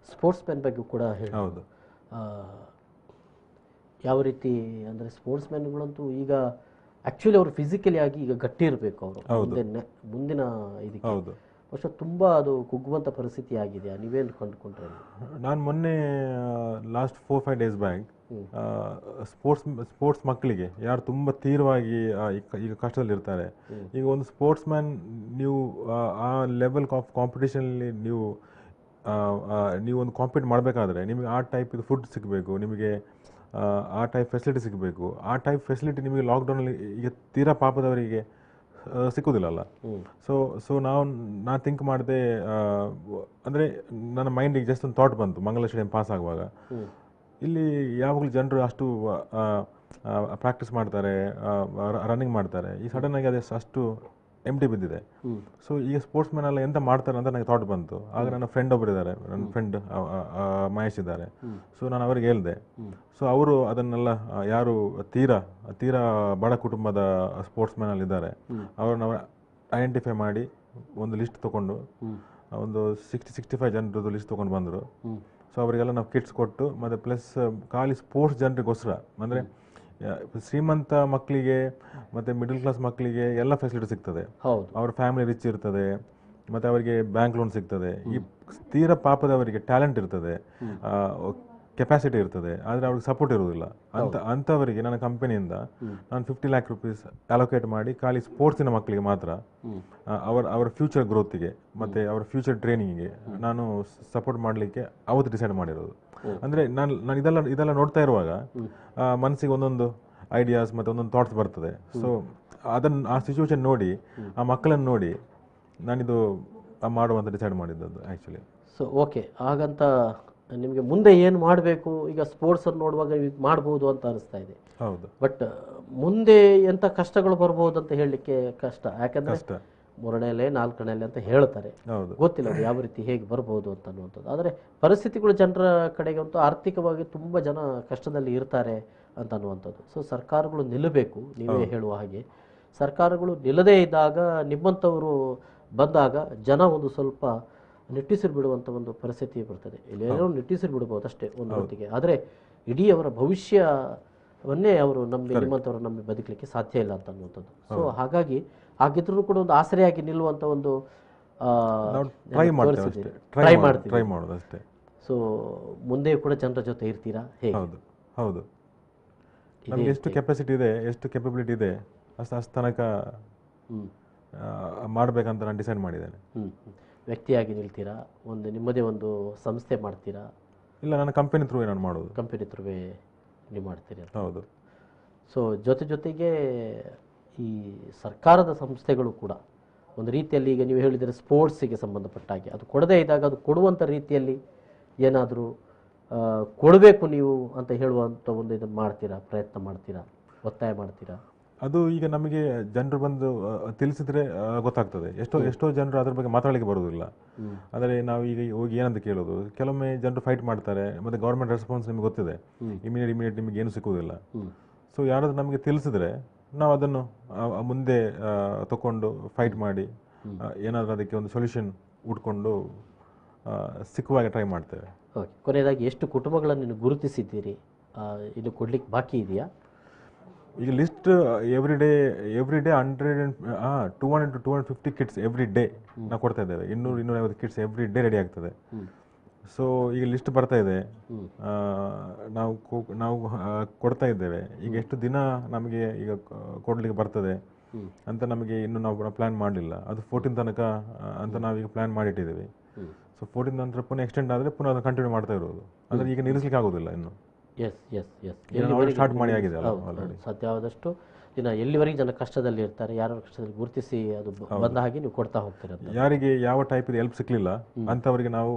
Sportsman ಬಗ್ಗೆ ಕೂಡ ಹೇಳಿ. ಹೌದು, ಯಾವ ರೀತಿ ಅಂದರೆ ಸ್ಪೋರ್ಟ್ಸ್ ಮ್ಯಾನ್ಗಳಂತೂ ಈಗ ಆ್ಯಕ್ಚುಲಿ ಅವರು ಫಿಸಿಕಲಿ ಆಗಿ ಈಗ ಗಟ್ಟಿ ಇರಬೇಕು. ಅವರು ಮುಂದಿನ ಇದಕ್ಕೆ ವರ್ಷ ತುಂಬ ಅದು ಕುಗ್ಗುವಂಥ ಪರಿಸ್ಥಿತಿ ಆಗಿದೆ. ನೀವೇನು ಕಂಡುಕೊಂಡ್ರೆ? ನಾನು ಮೊನ್ನೆ ಲಾಸ್ಟ್ 4-5 ಡೇಸ್ ಬ್ಯಾಕ್ ಸ್ಪೋರ್ಟ್ಸ್ ಮಕ್ಕಳಿಗೆ ಯಾರು ತುಂಬ ತೀವ್ರವಾಗಿ ಈಗ ಕಷ್ಟದಲ್ಲಿರ್ತಾರೆ, ಈಗ ಒಂದು ಸ್ಪೋರ್ಟ್ಸ್ ಮ್ಯಾನ್ ನೀವು ಆ ಲೆವೆಲ್ ಆಫ್ ಕಾಂಪಿಟೇಷನಲ್ಲಿ ನೀವು ಒಂದು ಕಾಂಪೀಟ್ ಮಾಡಬೇಕಾದ್ರೆ ನಿಮಗೆ ಆ ಟೈಪ್ ಇದು ಫುಡ್ ಸಿಗಬೇಕು, ನಿಮಗೆ ಆ ಟೈಪ್ ಫೆಸಿಲಿಟಿ ಸಿಗಬೇಕು. ಆ ಟೈಪ್ ಫೆಸಿಲಿಟಿ ನಿಮಗೆ ಲಾಕ್ಡೌನಲ್ಲಿ ಈಗ ತೀರಾ ಪಾಪದವರಿಗೆ ಸಿಕ್ಕೋದಿಲ್ಲಲ್ಲ. ಸೊ ನಾನು ಥಿಂಕ್ ಮಾಡಿದೆ, ಅಂದರೆ ನನ್ನ ಮೈಂಡಿಗೆ ಜಸ್ಟ್ ಒಂದು ಥಾಟ್ ಬಂತು ಮಂಗಲ ಸ್ಟೇಡಿಯಂ ಪಾಸ್ ಆಗುವಾಗ. ಇಲ್ಲಿ ಯಾವಾಗಲೂ ಜನರು ಅಷ್ಟು ಪ್ರಾಕ್ಟೀಸ್ ಮಾಡ್ತಾರೆ, ರನ್ನಿಂಗ್ ಮಾಡ್ತಾರೆ. ಈ ಸಡನ್ ಆಗಿ ಅದೇ ಅಷ್ಟು ಎಂಟಿ ಬಿದ್ದಿದೆ. ಸೊ ಈಗ ಸ್ಪೋರ್ಟ್ಸ್ ಮ್ಯಾನ್ ಎಲ್ಲ ಎಂತ ಮಾಡ್ತಾರೆ ಅಂತ ನನಗೆ ಥಾಟ್ ಬಂತು. ಆಗ ನನ್ನ ಫ್ರೆಂಡ್ ಒಬ್ಬರಿದ್ದಾರೆ, ನನ್ನ ಫ್ರೆಂಡ್ ಮಹೇಶ್ ಇದ್ದಾರೆ. ಸೊ ನಾನು ಅವರಿಗೆ ಹೇಳಿದೆ. ಸೊ ಅವರು ಅದನ್ನೆಲ್ಲ ಯಾರು ತೀರಾ ಬಡ ಕುಟುಂಬದ ಸ್ಪೋರ್ಟ್ಸ್ ಮ್ಯಾನ್ ಅಲ್ಲಿ ಇದ್ದಾರೆ ಅವ್ರನ್ನ ಐಡೆಂಟಿಫೈ ಮಾಡಿ ಒಂದು ಲಿಸ್ಟ್ ತಗೊಂಡು ಒಂದು 60-65 ಜನರದ್ದು ಲಿಸ್ಟ್ ತೊಗೊಂಡು ಬಂದರು. ಸೊ ಅವರಿಗೆಲ್ಲ ನಾವು ಕಿಟ್ಸ್ ಕೊಟ್ಟು ಮತ್ತು ಪ್ಲಸ್ ಖಾಲಿ ಸ್ಪೋರ್ಟ್ಸ್ ಜನರಿಗೋಸ್ಕರ ಅಂದರೆ ಶ್ರೀಮಂತ ಮಕ್ಕಳಿಗೆ ಮತ್ತು ಮಿಡಲ್ ಕ್ಲಾಸ್ ಮಕ್ಕಳಿಗೆ ಎಲ್ಲ ಫೆಸಿಲಿಟಿ ಸಿಗ್ತದೆ. ಅವ್ರ ಫ್ಯಾಮಿಲಿ ರಿಚ್ ಇರ್ತದೆ ಮತ್ತು ಅವರಿಗೆ ಬ್ಯಾಂಕ್ ಲೋನ್ ಸಿಗ್ತದೆ. ಈ ತೀರ ಪಾಪದವರಿಗೆ ಟ್ಯಾಲೆಂಟ್ ಇರ್ತದೆ, ಕೆಪಾಸಿಟಿ ಇರ್ತದೆ, ಆದರೆ ಅವ್ರಿಗೆ ಸಪೋರ್ಟ್ ಇರುವುದಿಲ್ಲ. ಅಂಥವರಿಗೆ ನನ್ನ ಕಂಪನಿಯಿಂದ ನಾನು 50 lakh rupees ಅಲೋಕೇಟ್ ಮಾಡಿ ಖಾಲಿ ಸ್ಪೋರ್ಟ್ಸಿನ ಮಕ್ಕಳಿಗೆ ಮಾತ್ರ ಅವರ ಫ್ಯೂಚರ್ ಗ್ರೋತಿಗೆ ಮತ್ತು ಅವರ ಫ್ಯೂಚರ್ ಟ್ರೈನಿಂಗಿಗೆ ನಾನು ಸಪೋರ್ಟ್ ಮಾಡಲಿಕ್ಕೆ ಅವತ್ತು ಡಿಸೈಡ್ ಮಾಡಿರೋದು. ಅಂದರೆ ನಾನು ಇದೆಲ್ಲ ನೋಡ್ತಾ ಇರುವಾಗ ಮನಸ್ಸಿಗೆ ಒಂದೊಂದು ಐಡಿಯಾಸ್ ಮತ್ತು ಒಂದೊಂದು ಥಾಟ್ಸ್ ಬರ್ತದೆ. ಸೊ ಆ ಸಿಚುವೇಶನ್ ನೋಡಿ, ಆ ಮಕ್ಕಳನ್ನು ನೋಡಿ ನಾನಿದು ಮಾಡುವಂತ ಡಿಸೈಡ್ ಮಾಡಿದ್ದದ್ದು ಆ್ಯಕ್ಚುಲಿ. ಸೊ ಓಕೆ, ಹಾಗಂತ ನಿಮಗೆ ಮುಂದೆ ಏನು ಮಾಡಬೇಕು, ಈಗ ಸ್ಪೋರ್ಟ್ಸನ್ನು ನೋಡುವಾಗ ಈಗ ಮಾಡ್ಬೋದು ಅಂತ ಅನಿಸ್ತಾ ಇದೆ. ಹೌದು, ಬಟ್ ಮುಂದೆ ಎಂಥ ಕಷ್ಟಗಳು ಬರ್ಬೋದು ಅಂತ ಹೇಳಲಿಕ್ಕೆ ಕಷ್ಟ. ಯಾಕಂದರೆ 3ನೇ ಅಲೆ 4ನೇ ಅಲೆ ಅಂತ ಹೇಳ್ತಾರೆ, ಗೊತ್ತಿಲ್ಲ ಅದು ಯಾವ ರೀತಿ ಹೇಗೆ ಬರ್ಬೋದು ಅಂತ ಅನ್ನುವಂಥದ್ದು. ಆದರೆ ಪರಿಸ್ಥಿತಿಗಳು ಜನರ ಕಡೆಗಂತೂ ಆರ್ಥಿಕವಾಗಿ ತುಂಬ ಜನ ಕಷ್ಟದಲ್ಲಿ ಇರ್ತಾರೆ ಅಂತ ಅನ್ನುವಂಥದ್ದು. ಸೊ ಸರ್ಕಾರಗಳು ನಿಲ್ಲಬೇಕು, ನೀವೇ ಹೇಳುವ ಹಾಗೆ. ಸರ್ಕಾರಗಳು ನಿಲ್ಲದೇ ಇದ್ದಾಗ ನಿಮ್ಮಂಥವರು ಬಂದಾಗ ಜನ ಒಂದು ಸ್ವಲ್ಪ ನಿಟ್ಟುಸಿರು ಬಿಡುವಂಥ ಒಂದು ಪರಿಸ್ಥಿತಿ ಬರ್ತದೆ. ಇಲ್ಲೇನೋ ನಿಟ್ಟುಸಿರು ಬಿಡ್ಬೋದು ಅಷ್ಟೇ ಒಂದು ಹೊತ್ತಿಗೆ, ಆದರೆ ಇಡೀ ಅವರ ಭವಿಷ್ಯವನ್ನೇ ಅವರು ನಿಮ್ಮಂಥವ್ರು ನಂಬಿ ಬದುಕಲಿಕ್ಕೆ ಸಾಧ್ಯ ಇಲ್ಲ ಅಂತ ಅನ್ನುವಂಥದ್ದು. ಸೊ ಹಾಗಾಗಿ ಆಗಿದ್ರೂ ಕೂಡ ಒಂದು ಆಸರೆಯಾಗಿ ನಿಲ್ಲುವಂಥ ಒಂದು ಟ್ರೈ ಮಾಡೋದು ಅಷ್ಟೇ. ಸೊ ಮುಂದೆ ಕೂಡ ಜನರ ಜೊತೆ ಇರ್ತೀರಾ ಹೇಗೆ? ಹೌದು, ನಮ್ಗೆ ಎಷ್ಟು ಕೆಪಾಸಿಟಿ ಇದೆ, ಎಷ್ಟು ಕೆಪಬಿಲಿಟಿ ಇದೆ ಅಷ್ಟು ತನಕ ಮಾಡಬೇಕಂತ ನಾನು ಡಿಸೈಡ್ ಮಾಡಿದ್ದೇನೆ. ವ್ಯಕ್ತಿಯಾಗಿ ನಿಲ್ತೀರಾ, ಒಂದು ನಿಮ್ಮದೇ ಒಂದು ಸಂಸ್ಥೆ ಮಾಡ್ತೀರಾ? ಇಲ್ಲ, ನನ್ನ ಕಂಪನಿ ಥ್ರೂ ನಾನು ಮಾಡೋದು. ಕಂಪನಿ ಥ್ರೂವೇ ನೀವು ಮಾಡ್ತೀರಿ? ಹೌದು. ಸೊ ಜೊತೆಗೆ ಈ ಸರ್ಕಾರದ ಸಂಸ್ಥೆಗಳು ಕೂಡ ಒಂದು ರೀತಿಯಲ್ಲಿ, ಈಗ ನೀವು ಹೇಳಿದರೆ ಸ್ಪೋರ್ಟ್ಸಿಗೆ ಸಂಬಂಧಪಟ್ಟ ಹಾಗೆ, ಅದು ಕೊಡದೇ ಇದ್ದಾಗ ಅದು ಕೊಡುವಂಥ ರೀತಿಯಲ್ಲಿ ಏನಾದರೂ ಕೊಡಬೇಕು ನೀವು ಅಂತ ಹೇಳುವಂಥ ಒಂದು ಇದನ್ನು ಮಾಡ್ತೀರಾ, ಪ್ರಯತ್ನ ಮಾಡ್ತೀರಾ, ಒತ್ತಾಯ ಮಾಡ್ತೀರಾ? ಅದು ಈಗ ನಮಗೆ ಜನರು ಬಂದು ತಿಳಿಸಿದ್ರೆ ಗೊತ್ತಾಗ್ತದೆ. ಎಷ್ಟೋ ಜನರು ಅದ್ರ ಬಗ್ಗೆ ಮಾತಾಡಲಿಕ್ಕೆ ಬರೋದಿಲ್ಲ. ಆದರೆ ನಾವು ಈಗ ಹೋಗಿ ಏನಂತ ಕೇಳೋದು, ಕೆಲವೊಮ್ಮೆ ಜನರು ಫೈಟ್ ಮಾಡ್ತಾರೆ, ಮತ್ತು ಗೌರ್ಮೆಂಟ್ ರೆಸ್ಪಾನ್ಸ್ ನಿಮಗೆ ಗೊತ್ತಿದೆ, ಇಮಿಡಿಯೇಟ್ ನಿಮಗೆ ಏನು ಸಿಕ್ಕುವುದಿಲ್ಲ. ಸೊ ಯಾರಾದರೂ ನಮಗೆ ತಿಳಿಸಿದ್ರೆ ನಾವು ಅದನ್ನು ಮುಂದೆ ತಗೊಂಡು ಫೈಟ್ ಮಾಡಿ ಏನಾದರೂ ಅದಕ್ಕೆ ಒಂದು ಸೊಲ್ಯೂಷನ್ ಹುಡ್ಕೊಂಡು ಸಿಕ್ಕುವಾಗ ಟ್ರೈ ಮಾಡ್ತೇವೆ. ಓಕೆ, ಕೊನೆಯದಾಗಿ ಎಷ್ಟು ಕುಟುಂಬಗಳನ್ನು ಗುರುತಿಸಿದ್ದೀರಿ, ಇದು ಕೊಡ್ಲಿಕ್ಕೆ ಬಾಕಿ ಇದೆಯಾ? ಈಗ list every day 200 to 250 kits every day ನಾವು ಕೊಡ್ತಾ ಇದ್ದೇವೆ. 200-250 ಕಿಟ್ಸ್ ಎವ್ರಿ ಡೇ ರೆಡಿ ಆಗ್ತದೆ. ಸೊ ಈಗ ಲಿಸ್ಟ್ ಬರ್ತಾ ಇದೆ, ನಾವು ಕೊಡ್ತಾ ಇದ್ದೇವೆ. ಈಗ ಎಷ್ಟು ದಿನ ನಮಗೆ ಈಗ ಕೊಡ್ಲಿಕ್ಕೆ ಬರ್ತದೆ ಅಂತ ನಮಗೆ ಇನ್ನು ನಾವು ಪ್ಲಾನ್ ಮಾಡಲಿಲ್ಲ. ಅದು 14 ತನಕ ಅಂತ ನಾವೀಗ ಪ್ಲಾನ್ ಮಾಡಿಟ್ಟಿದ್ದೀವಿ. ಸೊ 14 ನಂತರ ಪುನಃ ಎಕ್ಸ್ಟೆಂಡ್ ಆದರೆ ಪುನಃ ಅದನ್ನು ಕಂಟಿನ್ಯೂ ಮಾಡ್ತಾ ಇರೋದು. ಅಂದರೆ ಈಗ ನಿಲ್ಲಿಸ್ಲಿಕ್ಕೆ ಆಗೋದಿಲ್ಲ ಇನ್ನು. ಸ್ಟಾರ್ಟ್ ಮಾಡಿ ಆಗಿದೆ ಸಾಧ್ಯವಾದಷ್ಟು ದಿನ ಎಲ್ಲಿವರೆಗೆ ಜನ ಕಷ್ಟದಲ್ಲಿ ಇರ್ತಾರೆ, ಯಾರ ಕಷ್ಟದಲ್ಲಿ ಗುರುತಿಸಿ ಅದು ಬಂದ ಹಾಗೆ ನೀವು ಕೊಡ್ತಾ ಹೋಗ್ತೀರ. ಯಾರಿಗೆ ಯಾವ ಟೈಪ್ ಹೆಲ್ಪ್ ಸಿಕ್ಲಿಲ್ಲ ಅಂತವರಿಗೆ ನಾವು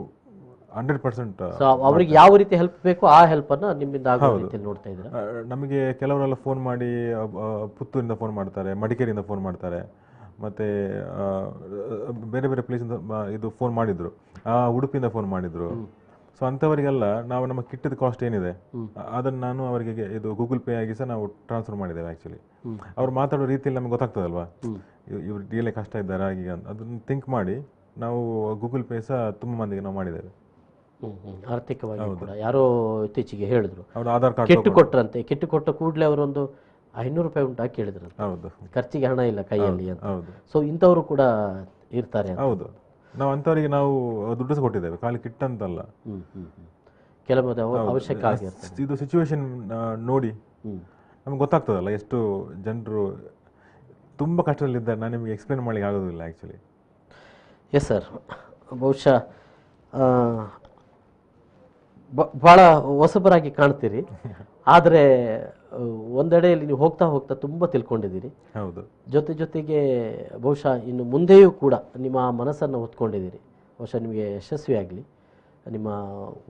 100% ಅವರಿಗೆ ಯಾವ ರೀತಿ ಹೆಲ್ಪ್ ಬೇಕು ಆ ಹೆಲ್ಪ್ ಅನ್ನು ನಿಮ್ಮಿಂದ ಆಗೋ ರೀತಿಯಲ್ಲಿ ನೋಡ್ತಾ ಇದ್ದೀರಾ? ನಮಗೆ ಕೆಲವರೆಲ್ಲ ಫೋನ್ ಮಾಡಿ ಪುತ್ತೂರಿಂದ ಫೋನ್ ಮಾಡ್ತಾರೆ, ಮಡಿಕೇರಿಯಿಂದ ಫೋನ್ ಮಾಡ್ತಾರೆ, ಮತ್ತೆ ಬೇರೆ ಬೇರೆ ಪ್ಲೇಸಿಂದ ಇದು ಫೋನ್ ಮಾಡಿದ್ರು, ಉಡುಪಿಯಿಂದ ಫೋನ್ ಮಾಡಿದ್ರು. ಸೊ ಅಂಥವರಿಗೆಲ್ಲ ನಾವು ನಮ್ಮ ಕಿಟ್ಟದ ಕಾಸ್ಟ್ ಏನಿದೆ ಅದನ್ನು ನಾನು ಅವರಿಗೆ ಇದು ಗೂಗಲ್ ಪೇ ಆಗಿ ಸಹ ನಾವು ಟ್ರಾನ್ಸ್ಫರ್ ಮಾಡಿದ್ದೇವೆ. ಆ್ಯಕ್ಚುಲಿ ಅವ್ರು ಮಾತಾಡೋ ರೀತಿಯಲ್ಲಿ ನಮಗೆ ಗೊತ್ತಾಗ್ತದಲ್ವಾ, ಇವ್ರು ರಿಯಲಿ ಕಷ್ಟ ಇದ್ದಾರೆ ಹಾಗೆ ಅಂತ. ಅದನ್ನು ಥಿಂಕ್ ಮಾಡಿ ನಾವು ಗೂಗಲ್ ಪೇ ಸಹ ತುಂಬ ಮಂದಿಗೆ ನಾವು ಮಾಡಿದ್ದೇವೆ. ಆರ್ಥಿಕವಾಗಿ ಕೂಡ ಯಾರೋ ಇತ್ತೀಚೆಗೆ ಹೇಳಿದ್ರು ಅವ್ರು ಆಧಾರ್ ಕಾರ್ಡ್ ಕಿಟ್ಟು ಕೊಟ್ಟರಂತೆ, ಕಿಟ್ಟು ಕೊಟ್ಟ ಕೂಡಲೇ ಅವರೊಂದು 500 ರೂಪಾಯಿ ಉಂಟು ಕೇಳಿದ್ರು. ಹೌದು, ಖರ್ಚಿಗೆ ಹಣ ಇಲ್ಲ ಕೈಯಲ್ಲಿ ಅಂತ. ಸೊ ಇಂಥವರು ಕೂಡ ಇರ್ತಾರೆ. ಹೌದು, ನಾವು ಅಂಥವರಿಗೆ ನಾವು ದುಡ್ಡು ಸಹ ಕೊಟ್ಟಿದ್ದೇವೆ, ಖಾಲಿ ಕಿಟ್ ಅಂತಲ್ಲ. ಕೆಲವೊಂದು ಅವಶ್ಯಕ ಆಗಿರ್ತದೆ. ಇದು ಸಿಚುವೇಶನ್ ನೋಡಿ ನಮ್ಗೆ ಗೊತ್ತಾಗ್ತದಲ್ಲ ಎಷ್ಟು ಜನರು ತುಂಬ ಕಷ್ಟದಲ್ಲಿದ್ದಾರೆ. ನಾನು ನಿಮಗೆ ಎಕ್ಸ್ಪ್ಲೇನ್ ಮಾಡಲಿಕ್ಕೆ ಆಗೋದಿಲ್ಲ ಆ್ಯಕ್ಚುಲಿ. ಎಸ್ ಸರ್, ಬಹುಶಃ ಭಾಳ ಹೊಸಬರಾಗಿ ಕಾಣ್ತೀರಿ, ಆದರೆ ಒಂದೆಡೆಯಲ್ಲಿ ನೀವು ಹೋಗ್ತಾ ಹೋಗ್ತಾ ತುಂಬ ತಿಳ್ಕೊಂಡಿದ್ದೀರಿ. ಹೌದು, ಜೊತೆಗೆ ಬಹುಶಃ ಇನ್ನು ಮುಂದೆಯೂ ಕೂಡ ನಿಮ್ಮ ಮನಸ್ಸನ್ನು ಹೊತ್ಕೊಂಡಿದ್ದೀರಿ. ಬಹುಶಃ ನಿಮಗೆ ಯಶಸ್ವಿ ಆಗಲಿ, ನಿಮ್ಮ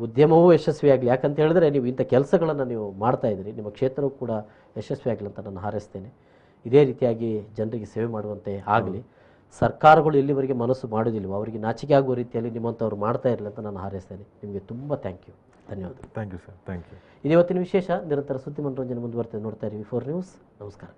ಉದ್ಯಮವೂ ಯಶಸ್ವಿ ಆಗಲಿ. ಯಾಕಂತ ಹೇಳಿದ್ರೆ ನೀವು ಇಂಥ ಕೆಲಸಗಳನ್ನು ನೀವು ಮಾಡ್ತಾ ಇದ್ದೀರಿ, ನಿಮ್ಮ ಕ್ಷೇತ್ರವೂ ಕೂಡ ಯಶಸ್ವಿ ಆಗಲಿ ಅಂತ ನಾನು ಹಾರೈಸ್ತೇನೆ. ಇದೇ ರೀತಿಯಾಗಿ ಜನರಿಗೆ ಸೇವೆ ಮಾಡುವಂತೆ ಆಗಲಿ. ಸರ್ಕಾರಗಳು ಎಲ್ಲಿವರೆಗೆ ಮನಸ್ಸು ಮಾಡೋದಿಲ್ವೋ ಅವರಿಗೆ ನಾಚಿಕೆ ಆಗುವ ರೀತಿಯಲ್ಲಿ ನಿಮ್ಮಂಥವ್ರು ಮಾಡ್ತಾ ಇರಲಿ ಅಂತ ನಾನು ಹಾರೈಸ್ತೇನೆ. ನಿಮಗೆ ತುಂಬ ಥ್ಯಾಂಕ್ ಯು, ಧನ್ಯವಾದ. Thank you sir, thank you. ಇದು ಇವತ್ತಿನ ವಿಶೇಷ. ನಿರಂತರ ಸುದ್ದಿ ಮನೋರಂಜನೆ ಮುಂದುವರ್ತದೆ. ನೋಡ್ತಾ ಇರಿ V4 ನ್ಯೂಸ್. ನಮಸ್ಕಾರ.